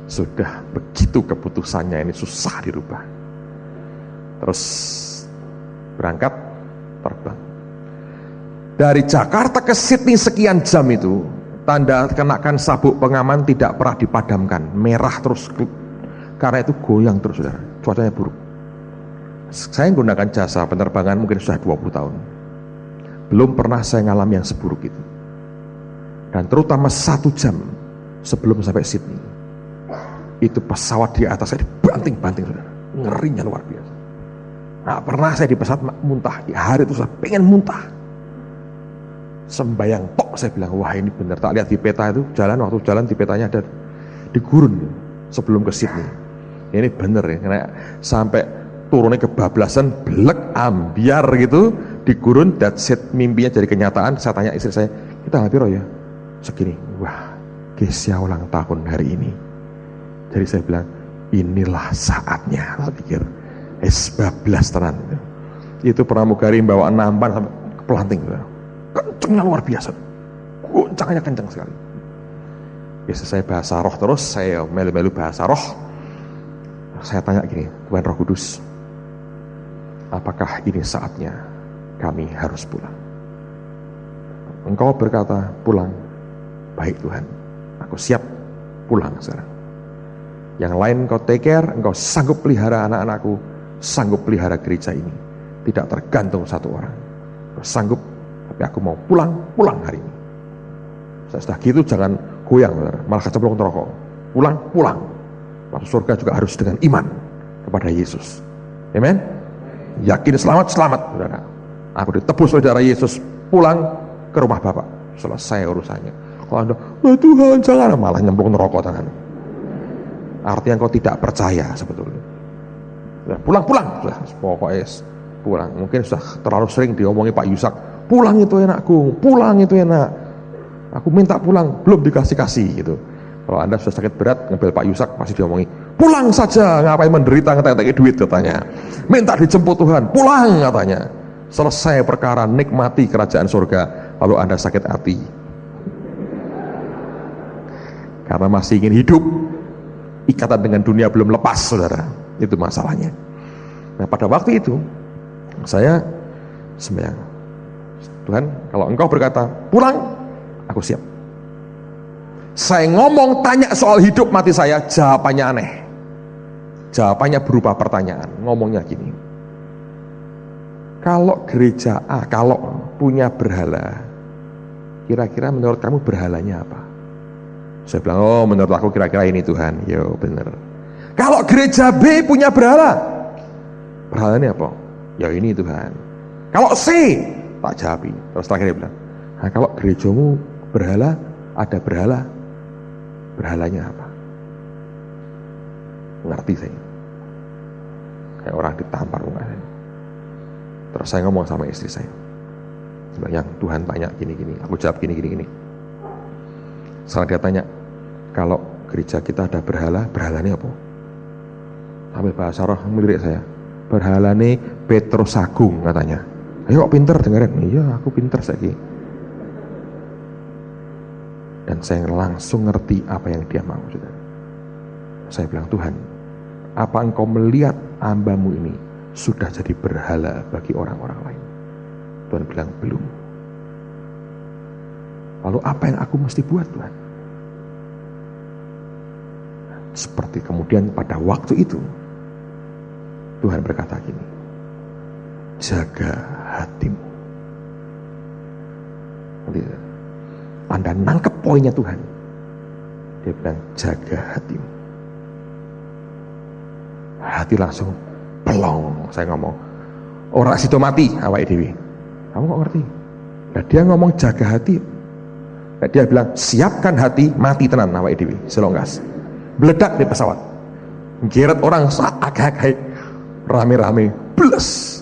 sudah begitu keputusannya, ini susah dirubah. Terus berangkat, terbang. Dari Jakarta ke Sydney sekian jam itu, tanda kenakan sabuk pengaman tidak pernah dipadamkan, merah terus, karena itu goyang terus saudara, cuacanya buruk. Saya menggunakan jasa penerbangan mungkin sudah 20 tahun, belum pernah saya ngalami yang seburuk itu. Dan terutama 1 jam sebelum sampai Sydney, itu pesawat di atas saya dibanting-banting saudara, ngerinya luar biasa. Nah, pernah saya di pesawat muntah, di hari itu saya pengen muntah. Sembayang tok, saya bilang, wah ini benar. Tak lihat di peta itu, waktu jalan di petanya ada di gurun sebelum ke Sydney. Ini bener ya, karena sampai turunnya kebablasan, blek ambiar gitu di gurun. That's it, mimpinya jadi kenyataan. Saya tanya istri saya, kita ngapain roh ya? Segini, wah Gesia ulang tahun hari ini. Jadi saya bilang, inilah saatnya. Saya pikir, bablas tenan. Itu pramugari bawa nampan sampai ke pelanting. Kencengnya luar biasa, goncangnya kencang sekali. Biasa saya bahasa roh terus, saya melu-melu bahasa roh. Saya tanya gini, Tuhan Roh Kudus, apakah ini saatnya kami harus pulang? Engkau berkata pulang, baik Tuhan, aku siap pulang sekarang. Yang lain engkau take care, engkau sanggup pelihara anak-anakku, sanggup pelihara gereja ini. Tidak tergantung satu orang, engkau sanggup. Tapi aku mau pulang hari ini. Saya sudah gitu jangan goyang, malah kecemplung neraka. Pulang. Masuk surga juga harus dengan iman kepada Yesus. Amen. Yakin selamat, saudara. Aku ditebus oleh darah Yesus, pulang ke rumah Bapak. Selesai urusannya. Kalau Anda, Tuhan jangan, malah nyemplung neraka tangan. Artinya engkau tidak percaya sebetulnya. Pulang. Pokoknya pulang. Mungkin sudah terlalu sering diomongi Pak Yusak. Pulang itu enakku, pulang itu enak. Aku minta pulang, belum dikasih gitu. Kalau Anda sudah sakit berat, ngambil Pak Yusak pasti diomongi, pulang saja, ngapain menderita, ngetek-ngetek duit katanya. Minta dijemput Tuhan, pulang katanya. Selesai perkara, nikmati kerajaan surga. Lalu Anda sakit hati. Karena masih ingin hidup, ikatan dengan dunia belum lepas, saudara. Itu masalahnya. Nah, pada waktu itu, saya sembahyang. Tuhan, kalau engkau berkata pulang, aku siap. Saya ngomong, tanya soal hidup mati saya, jawabannya aneh. Jawabannya berupa pertanyaan. Ngomongnya gini, kalau gereja A, kalau punya berhala, kira-kira menurut kamu berhalanya apa? Saya bilang, oh menurut aku kira-kira ini Tuhan. Yo bener. Kalau gereja B punya berhala, berhalanya apa? Ya ini Tuhan. Kalau C, tak jawab. Terus terakhir dia bilang, nah, kalau gerejamu berhala, ada berhala, berhalanya apa? Ngerti saya, kayak orang ditampar mukanya. Terus saya ngomong sama istri saya, yang Tuhan tanya gini-gini, aku jawab gini-gini. Setelah dia tanya, kalau gereja kita ada berhala, berhalanya apa? Sambil bahasa roh melirik saya. Berhalane Petrus Agung katanya. Ayo kok pinter dengerin. Iya aku pinter saiki. Dan saya langsung ngerti apa yang dia mau. Saudara. Saya bilang, Tuhan, apa engkau melihat hambamu ini sudah jadi berhala bagi orang-orang lain? Tuhan bilang, belum. Lalu apa yang aku mesti buat, Tuhan? Seperti kemudian pada waktu itu Tuhan berkata gini, jaga hatimu. Jadi, Anda nangkep poinnya Tuhan. Dia bilang jaga hatimu. Hati langsung pelong. Saya ngomong, orang situ mati awake dhewe. Kamu kok ngerti? Nah, dia ngomong jaga hati. Nah, dia bilang siapkan hati, mati tenan awake dhewe. Selonggas. Meledak di pesawat. Geret orang agak-agak rame-rame. Bles.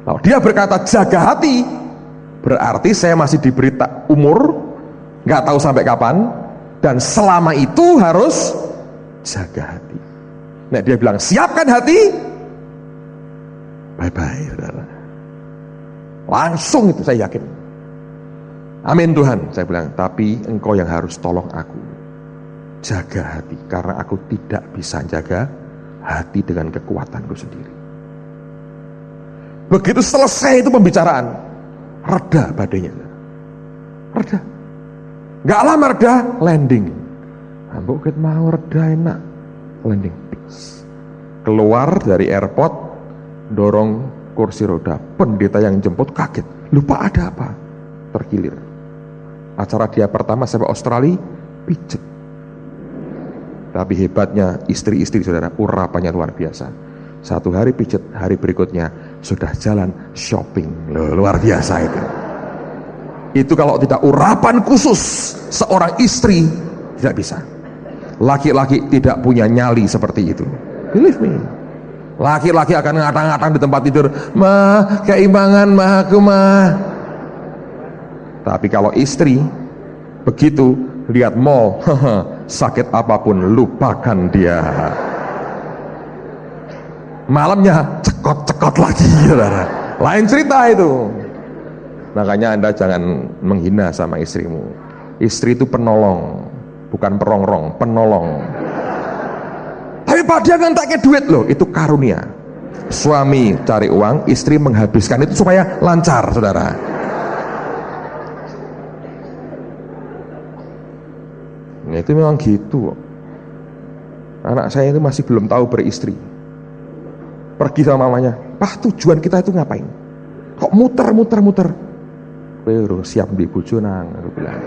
Lalu dia berkata jaga hati. Berarti saya masih diberi umur, nggak tahu sampai kapan, dan selama itu harus jaga hati. Nah dia bilang siapkan hati, bye-bye saudara. Langsung itu saya yakin. Amin Tuhan, saya bilang, tapi engkau yang harus tolong aku. Jaga hati, karena aku tidak bisa jaga hati dengan kekuatanku sendiri. Begitu selesai itu pembicaraan, reda badainya. Reda. Gak lama reda, landing. Ambok kita mau reda enak, landing. Keluar dari airport, dorong kursi roda. Pendeta yang jemput kaget. Lupa ada apa? Terkilir. Acara dia pertama sampai Australia, pijet. Tapi hebatnya istri-istri saudara, urapannya luar biasa. Satu hari pijet, hari berikutnya sudah jalan shopping. Loh, luar biasa itu. Itu kalau tidak urapan khusus seorang istri, tidak bisa. Laki-laki tidak punya nyali seperti itu. Believe me. Laki-laki akan ngatang-ngatang di tempat tidur, mah keimbangan mah aku mah. Tapi kalau istri begitu lihat mall, sakit apapun lupakan dia. Malamnya cekot-cekot lagi, saudara. Lain cerita itu. Makanya Anda jangan menghina sama istrimu. Istri itu penolong, bukan perongrong, penolong. Tapi Pak dia kan tak duit loh, itu karunia. Suami cari uang, istri menghabiskan itu supaya lancar, saudara. Nah, itu memang gitu. Anak saya itu masih belum tahu beristri. Pergi sama mamanya, Pak tujuan kita itu ngapain? Kok muter-muter? Kowe siap di bojo nang, aku bilang.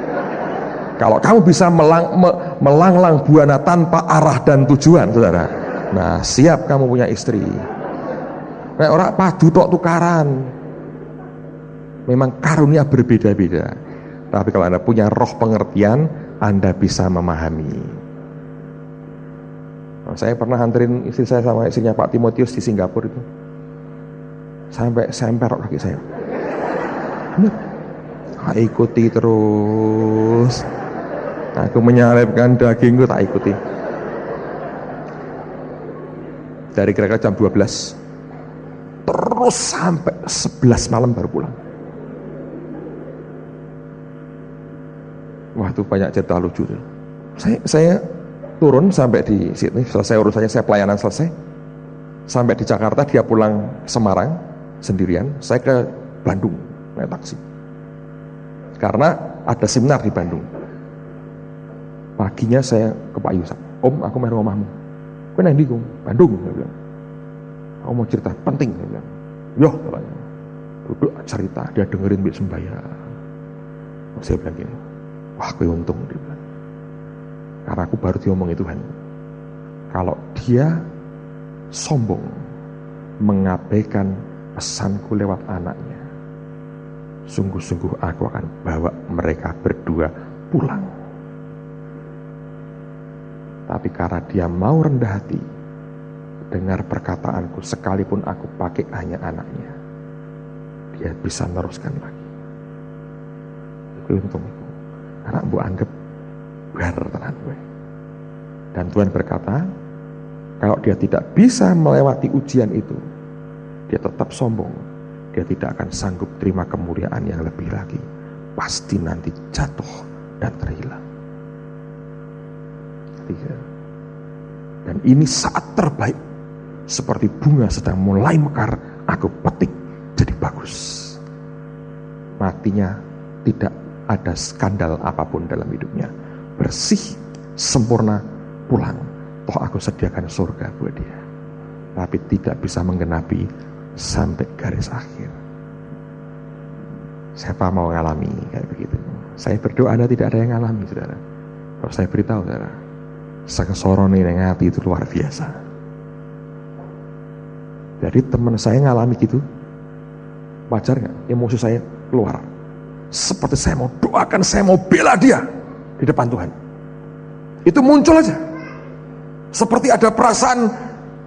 Kalau kamu bisa melanglang buana tanpa arah dan tujuan, saudara. Nah, siap kamu punya istri. Nah, orang padu tok tukaran. Memang karunia berbeda-beda. Tapi kalau Anda punya roh pengertian, Anda bisa memahami. Nah, saya pernah hantarin istri saya sama istrinya Pak Timotius di Singapura itu. Sampai semper kaki saya. Ikuti terus. Aku menyalipkan dagingku, tak ikuti. Dari kira-kira jam 12 terus sampai 11 malam baru pulang. Wah itu banyak cerita lucu. Saya turun sampai di Sydney, selesai urusannya, saya pelayanan selesai. Sampai di Jakarta, dia pulang Semarang sendirian. Saya ke Bandung naik taksi. Karena ada seminar di Bandung. Paginya saya ke Pak Yusuf, Om aku main rumahmu. Kau nanti di Bandung, saya bilang. Aku mau cerita penting, saya bilang. Yoh, katanya. Duduk cerita, dia dengerin biar sembahyang. Saya bilang gini, wah aku untung, dia bilang. Karena aku baru diomongin Tuhan. Kalau dia sombong, mengabaikan pesanku lewat anaknya, sungguh-sungguh aku akan bawa mereka berdua pulang. Tapi karena dia mau rendah hati, dengar perkataanku sekalipun aku pakai hanya anaknya, dia bisa meneruskan lagi. Itu untung itu. Karena bu anggap bar tenan gue. Dan Tuhan berkata, Kalau dia tidak bisa melewati ujian itu, dia tetap sombong. Dia tidak akan sanggup terima kemuliaan yang lebih lagi. Pasti nanti jatuh dan terhilang. Ketiga. Dan ini saat terbaik. Seperti bunga sedang mulai mekar, aku petik jadi bagus. Matinya tidak ada skandal apapun dalam hidupnya. Bersih, sempurna, pulang. Toh aku sediakan surga buat dia. Tapi tidak bisa menggenapi sampai garis akhir. Siapa mau ngalami kayak begitu? Saya berdoa Anda tidak ada yang ngalami, saudara. Kalau saya beritahu, saudara, sengsara nih yang hati itu luar biasa. Jadi teman saya ngalami gitu, wajar nggak? Emosi saya keluar. Seperti saya mau doakan, saya mau bela dia di depan Tuhan. Itu muncul aja. Seperti ada perasaan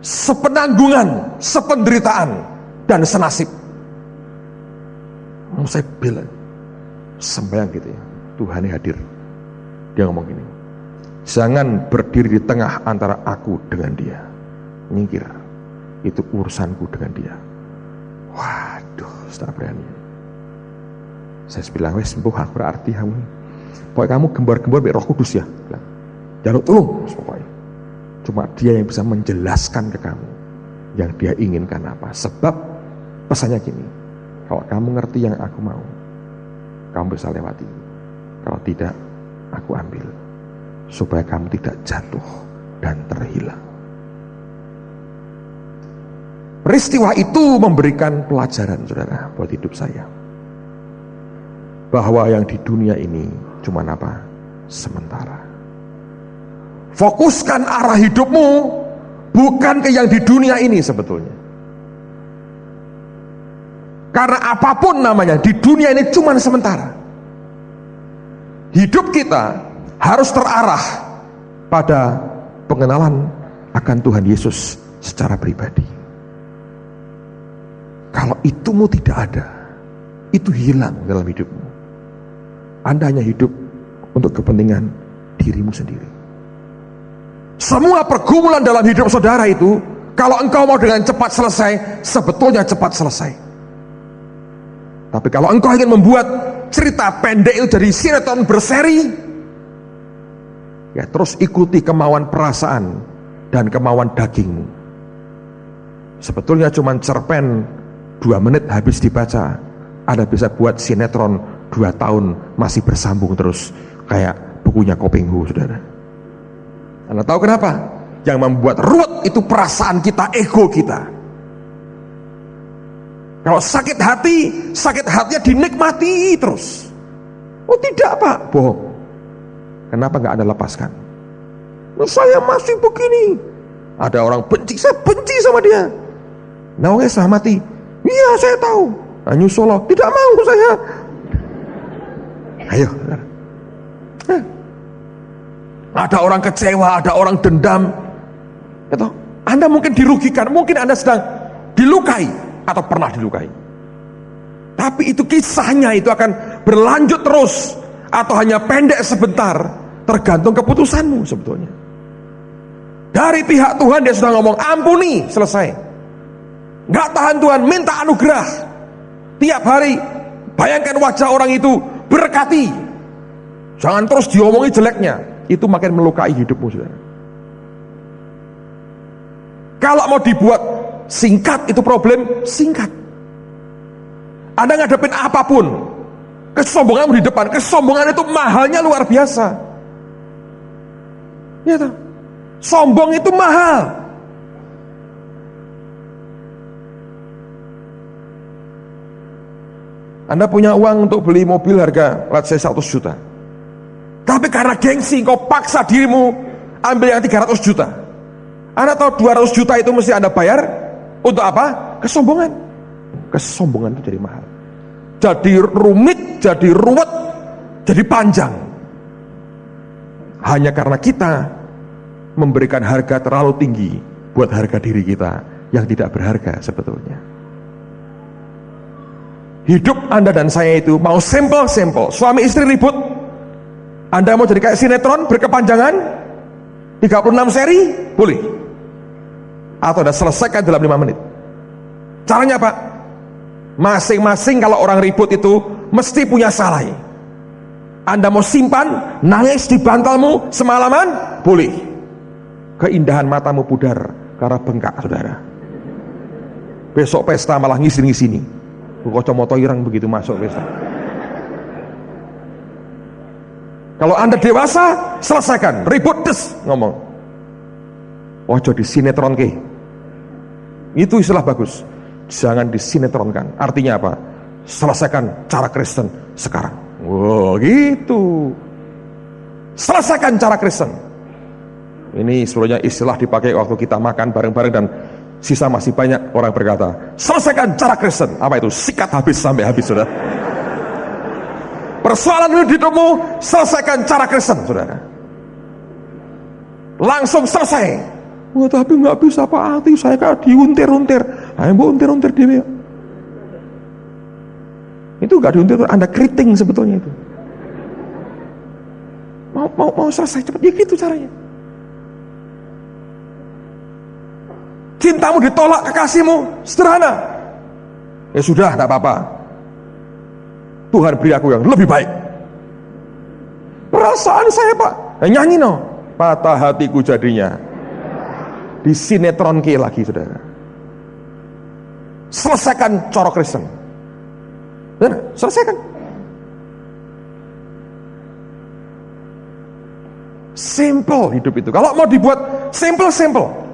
sepenanggungan, sependeritaan, dan senasib. Mau saya bela, sembahyang gitu ya. Tuhan hadir. Dia ngomong gini, jangan berdiri di tengah antara aku dengan dia. Nyingkir. Itu urusanku dengan dia. Waduh, tak berani. Saya bilang, wes sembuh, aku berarti kamu. Pokoknya kamu gembar-gembar biar Roh Kudus ya. Jaluk tolong, pokoknya. Cuma dia yang bisa menjelaskan ke kamu yang dia inginkan apa. Sebab pesannya gini, kalau kamu ngerti yang aku mau, kamu bisa lewati. Kalau tidak, aku ambil. Supaya kamu tidak jatuh dan terhilang. Peristiwa itu memberikan pelajaran, saudara, buat hidup saya. Bahwa yang di dunia ini cuma apa? Sementara. Fokuskan arah hidupmu bukan ke yang di dunia ini sebetulnya. Karena apapun namanya, di dunia ini cuma sementara. Hidup kita harus terarah pada pengenalan akan Tuhan Yesus secara pribadi. Kalau itumu tidak ada, itu hilang dalam hidupmu. Anda hanya hidup untuk kepentingan dirimu sendiri. Semua pergumulan dalam hidup saudara itu, kalau engkau mau dengan cepat selesai, sebetulnya cepat selesai. Tapi kalau engkau ingin membuat cerita pendek itu jadi sinetron berseri, ya terus ikuti kemauan perasaan dan kemauan dagingmu. Sebetulnya cuma cerpen 2 menit habis dibaca. Anda bisa buat sinetron 2 tahun masih bersambung terus, kayak bukunya Koping Hu, saudara. Anda tahu kenapa? Yang membuat ruwet itu perasaan kita, ego kita. Kalau sakit hatinya dinikmati terus. Oh tidak Pak, bohong. Kenapa nggak Anda lepaskan? Saya masih begini. Ada orang benci, saya benci sama dia. Nah, saya mati. Iya saya tahu. Nah, nyusul, tidak mau saya. Ayo. Ada orang kecewa, ada orang dendam. Gitu. Anda mungkin dirugikan, mungkin Anda sedang dilukai atau pernah dilukai. Tapi itu kisahnya itu akan berlanjut terus atau hanya pendek sebentar, tergantung keputusanmu sebetulnya. Dari pihak Tuhan dia sudah ngomong ampuni, selesai. Nggak tahan Tuhan, minta anugerah. Tiap hari bayangkan wajah orang itu, berkati. Jangan terus diomongi jeleknya. Itu makin melukai hidupmu, saudara. Kalau mau dibuat singkat itu problem, singkat. Anda ngadepin apapun, kesombonganmu di depan, kesombongan itu mahalnya luar biasa. Ya toh? Sombong itu mahal. Anda punya uang untuk beli mobil harga let's say 100 juta. Tapi karena gengsi kau paksa dirimu ambil yang 300 juta. Anda tahu 200 juta itu mesti Anda bayar untuk apa? Kesombongan. Kesombongan itu jadi mahal. Jadi rumit, jadi ruwet, jadi panjang. Hanya karena kita memberikan harga terlalu tinggi buat harga diri kita yang tidak berharga sebetulnya. Hidup Anda dan saya itu mau simple. Suami istri ribut, Anda mau jadi kayak sinetron berkepanjangan 36 seri? Boleh. atau Anda selesaikan dalam 5 menit. Caranya apa? Masing-masing kalau orang ribut itu mesti punya salah. Anda mau simpan, nangis di bantalmu semalaman, boleh. Keindahan matamu pudar karena bengkak, saudara. Besok pesta malah ngisini-ngisini. Kacamata ireng begitu masuk pesta. Kalau Anda dewasa, selesaikan. Ribut, des, ngomong. Ojo disinetron ke. Itu istilah bagus. Jangan disinetronkan. Artinya apa? Selesaikan cara Kristen sekarang. Wow, gitu. Selesaikan cara Kristen. Ini sebenarnya istilah dipakai waktu kita makan bareng-bareng dan sisa masih banyak orang berkata, selesaikan cara Kristen. Apa itu? Sikat habis sampai habis, saudara. Persoalan hidupmu, selesaikan cara Kristen, saudara. Langsung selesai. Wah, tapi nggak bisa Pak Ati, saya kan diuntir-untir. Ayo untir-untir dia. Itu nggak diuntir, Anda keriting sebetulnya itu. Mau selesai cepat, ya gitu caranya. Cintamu ditolak kekasihmu, sederhana. Ya sudah, tak apa-apa. Tuhan beri aku yang lebih baik. Perasaan saya Pak, nyanyi no. Patah hatiku jadinya. Disinetron ke lagi, saudara. Selesaikan cara Kristen. Benar, selesaikan. Simple hidup itu. Kalau mau dibuat simple.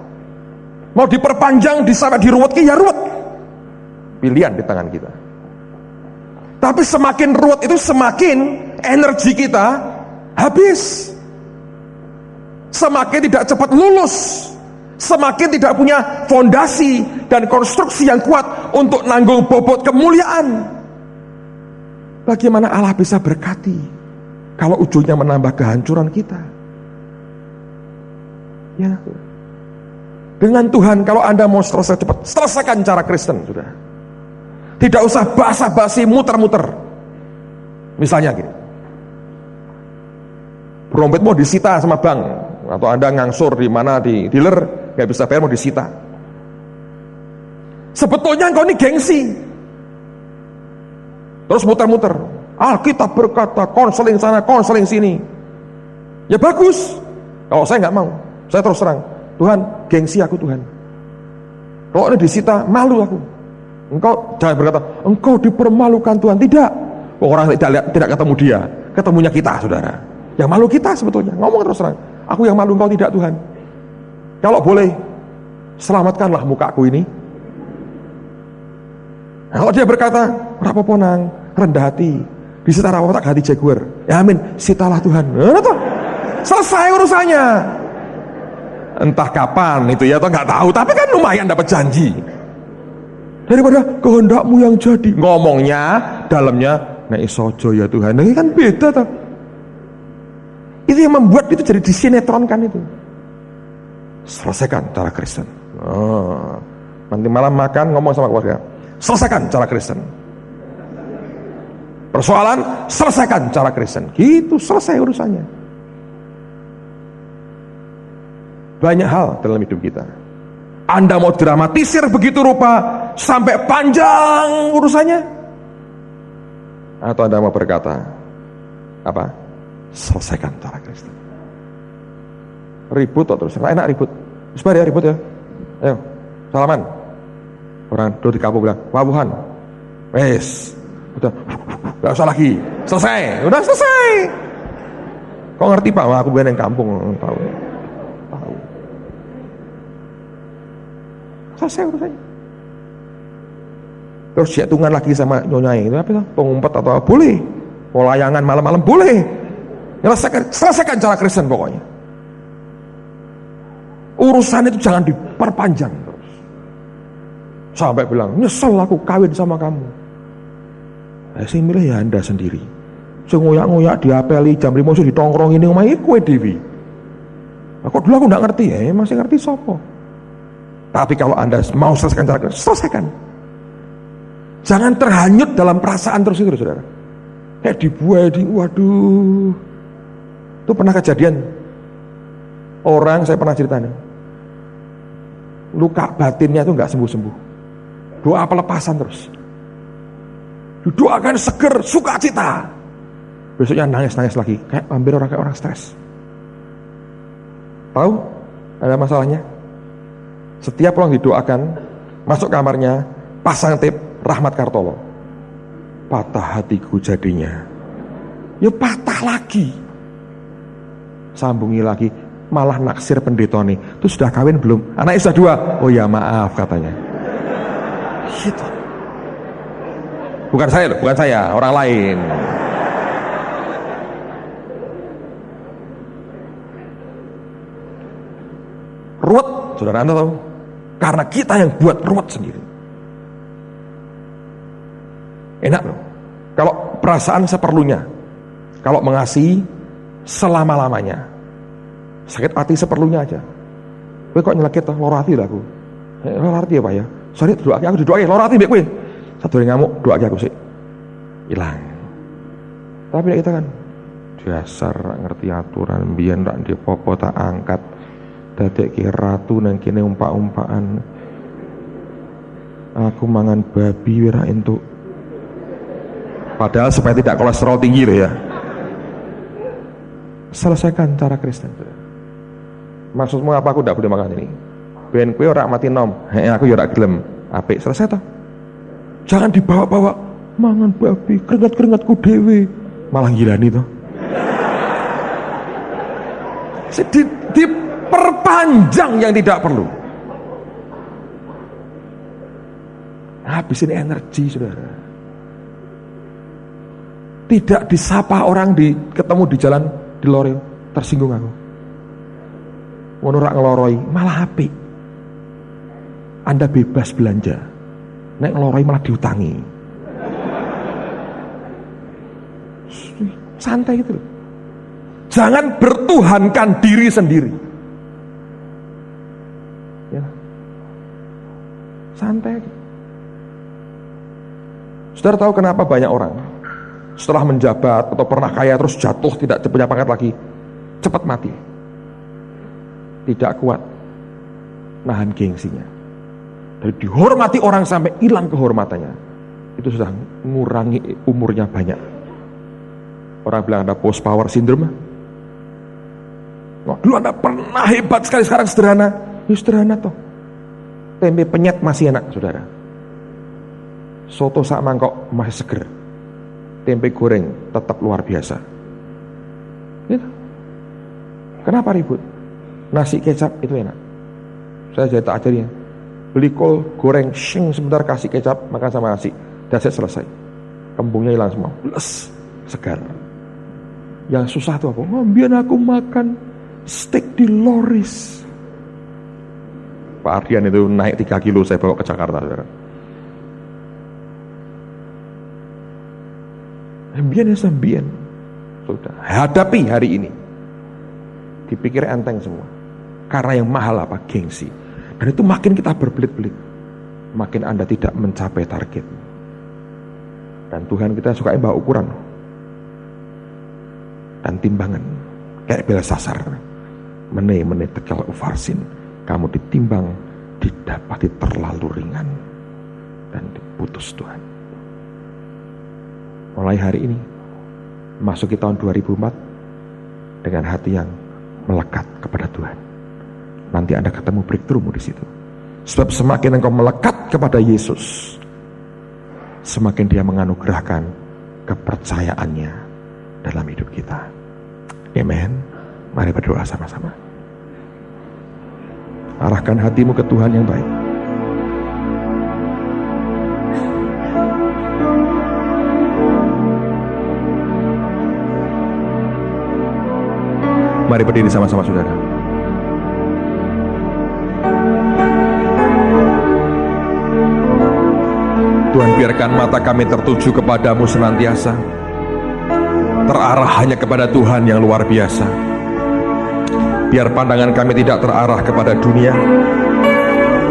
Mau diperpanjang, sampai diruwet, ya ruwet. Pilihan di tangan kita. Tapi semakin ruwet itu semakin energi kita habis. Semakin tidak cepat lulus. Semakin tidak punya fondasi dan konstruksi yang kuat untuk nanggung bobot kemuliaan. Bagaimana Allah bisa berkati kalau ujungnya menambah kehancuran kita? Ya, dengan Tuhan, kalau Anda mau selesai cepat, selesaikan cara Kristen, sudah. Tidak usah basa-basi, muter-muter. Misalnya gini, dompet mau disita sama bank, atau Anda ngangsur di mana di dealer, nggak bisa bayar, mau disita. Sebetulnya engkau ini gengsi. Terus muter-muter. Alkitab berkata, konseling sana, konseling sini. Ya bagus. Kalau saya nggak mau, saya terus terang. Tuhan, gengsi aku Tuhan. Kalau ini disita, malu aku. Engkau jangan berkata, engkau dipermalukan Tuhan. Tidak. Orang tidak ketemu dia, ketemunya kita, saudara. Yang malu kita sebetulnya. Ngomong terus terang. Aku yang malu, engkau tidak Tuhan. Kalau boleh, selamatkanlah mukaku ini. Nah, kalau dia berkata, rapopo nang, rendah hati, disita rapopo tak hati jaguar. Ya amin, sitalah Tuhan. Nah, selesai urusannya. Entah kapan itu ya, atau nggak tahu, tapi kan lumayan dapat janji. Daripada kehendakmu yang jadi, ngomongnya dalamnya nek isojo ya Tuhan. Ini kan beda toh. Itu yang membuat itu jadi disinetronkan itu. Selesaikan cara Kristen. Nanti malam makan ngomong sama keluarga, selesaikan cara Kristen. Persoalan, selesaikan cara Kristen. Gitu, selesai urusannya. Banyak hal dalam hidup kita. Anda mau dramatisir begitu rupa sampai panjang urusannya, atau Anda mau berkata apa? Selesaikan cara Kristen. Ribut atau terus enak ribut. Sebar ya ribut ya. Ayo, salaman. Orang tuh di kampung bilang, "Wawuhan." Wes, udah enggak usah lagi. Selesai. Udah selesai. Kok ngerti Pak? Wah, aku bukan yang kampung, tahu. Selesai urusannya. Terus hitungan lagi sama nyonyai itu apa itu? Pengumpet atau apa? Boleh. Mau layangan malam-malam boleh. Selesaikan cara Kristen pokoknya. Urusan itu jangan diperpanjang terus. Sampai bilang, nyesel aku kawin sama kamu. Saya milih ya Anda sendiri. Saya ngoyak-ngoyak diapeli jam 5 sudah ditongkrong ini omahe kowe dhewe. Kok dulu aku enggak ngerti ya, masih ngerti sopo. Tapi kalau Anda mau selesaikan cara Kristen, selesaikan. Jangan terhanyut dalam perasaan terus itu, saudara. Kayak dibuai, waduh. Itu pernah kejadian. Orang, saya pernah ceritanya. luka batinnya itu nggak sembuh-sembuh. Doa pelepasan terus. Didoakan seger, sukacita. Besoknya nangis-nangis lagi, kayak hampir kayak orang stres. Tahu? Ada masalahnya? Setiap orang didoakan, masuk kamarnya, pasang tip Rahmat Kartolo. Patah hatiku jadinya. Ya patah lagi. Sambungi lagi, malah naksir pendeta nih. Itu sudah kawin belum? Anaknya sudah 2. Oh ya maaf katanya. Gitu. Bukan saya loh, bukan saya, orang lain. Ruwet, saudara Anda tahu? Karena kita yang buat ruwet sendiri. Enak loh. Kalau perasaan seperlunya, kalau mengasihi selama-lamanya, sakit hati seperlunya aja. Kowe kok nyelekit toh, loro hati lah aku. Loro hati ya Pak ya. Sorry, aku didoain, loro hati mbek kowe. Satu hari ngamuk, doa aku sih hilang. Tapi kita kan dasar ngerti aturan, biyen rak ndek popo tak angkat. Dadek ratu nang kene umpak-umpakan. Aku mangan babi ora entuk. Padahal supaya tidak kolesterol tinggi loh ya. Selesaikan cara Kristen. Maksudmu apa aku tidak boleh makan ini? Ben kowe ora mati nom. Aku ya ora gelem. Apik selesai toh. Jangan dibawa-bawa mangan babi, keringat-keringatku dewe. Malah gilani toh. Diperpanjang yang tidak perlu. Habisin energi saudara. Tidak disapa orang ketemu di jalan di lorong, tersinggung aku. Ngono rak ngeloroi, malah apik. Anda bebas belanja. Nek ngeloroi malah diutangi. Santai gitu loh. Jangan bertuhankan diri sendiri. Ya. Santai aja. Saudara tahu kenapa banyak orang setelah menjabat atau pernah kaya terus jatuh, tidak punya pangkat lagi, cepat mati? Tidak kuat nahan gengsinya. Dari dihormati orang sampai hilang kehormatannya, itu sudah mengurangi umurnya banyak. Orang bilang ada post power syndrome. Oh, dulu Anda pernah hebat sekali, sekarang sederhana. Ya sederhana toh. Tempe penyet masih enak saudara. Soto sak mangkok masih seger. Tempe goreng tetap luar biasa. Gitu. Kenapa ribut? Nasi kecap itu enak. Saya tak ajarin. Beli kol goreng, shing sebentar kasih kecap, makan sama nasi, dan saya selesai. Kembungnya hilang semua, les, segar. Yang susah tuh apa? Oh, biar aku makan steak di Loris. Pak Ardian itu naik 3 kilo saya bawa ke Jakarta, saudara. Ambien ya sambien. Sudah, hadapi hari ini. Dipikir enteng semua. Karena yang mahal apa? Gengsi. Dan itu makin kita berbelit-belit, makin Anda tidak mencapai target. Dan Tuhan kita suka bawa ukuran dan timbangan. Kayak Belsasar. Mene tegal ufarsin. Kamu ditimbang, didapati terlalu ringan. Dan diputus Tuhan. Mulai hari ini, masuki tahun 2004 dengan hati yang melekat kepada Tuhan. Nanti Anda ketemu breakthrough-mu di situ. Sebab semakin engkau melekat kepada Yesus, semakin Dia menganugerahkan kepercayaannya dalam hidup kita. Amen. Mari berdoa sama-sama. Arahkan hatimu ke Tuhan yang baik. Mari berdiri sama-sama saudara. Tuhan, biarkan mata kami tertuju kepadamu senantiasa, terarah hanya kepada Tuhan yang luar biasa. Biar pandangan kami tidak terarah kepada dunia,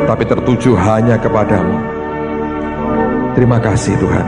tapi tertuju hanya kepadamu. Terima kasih Tuhan.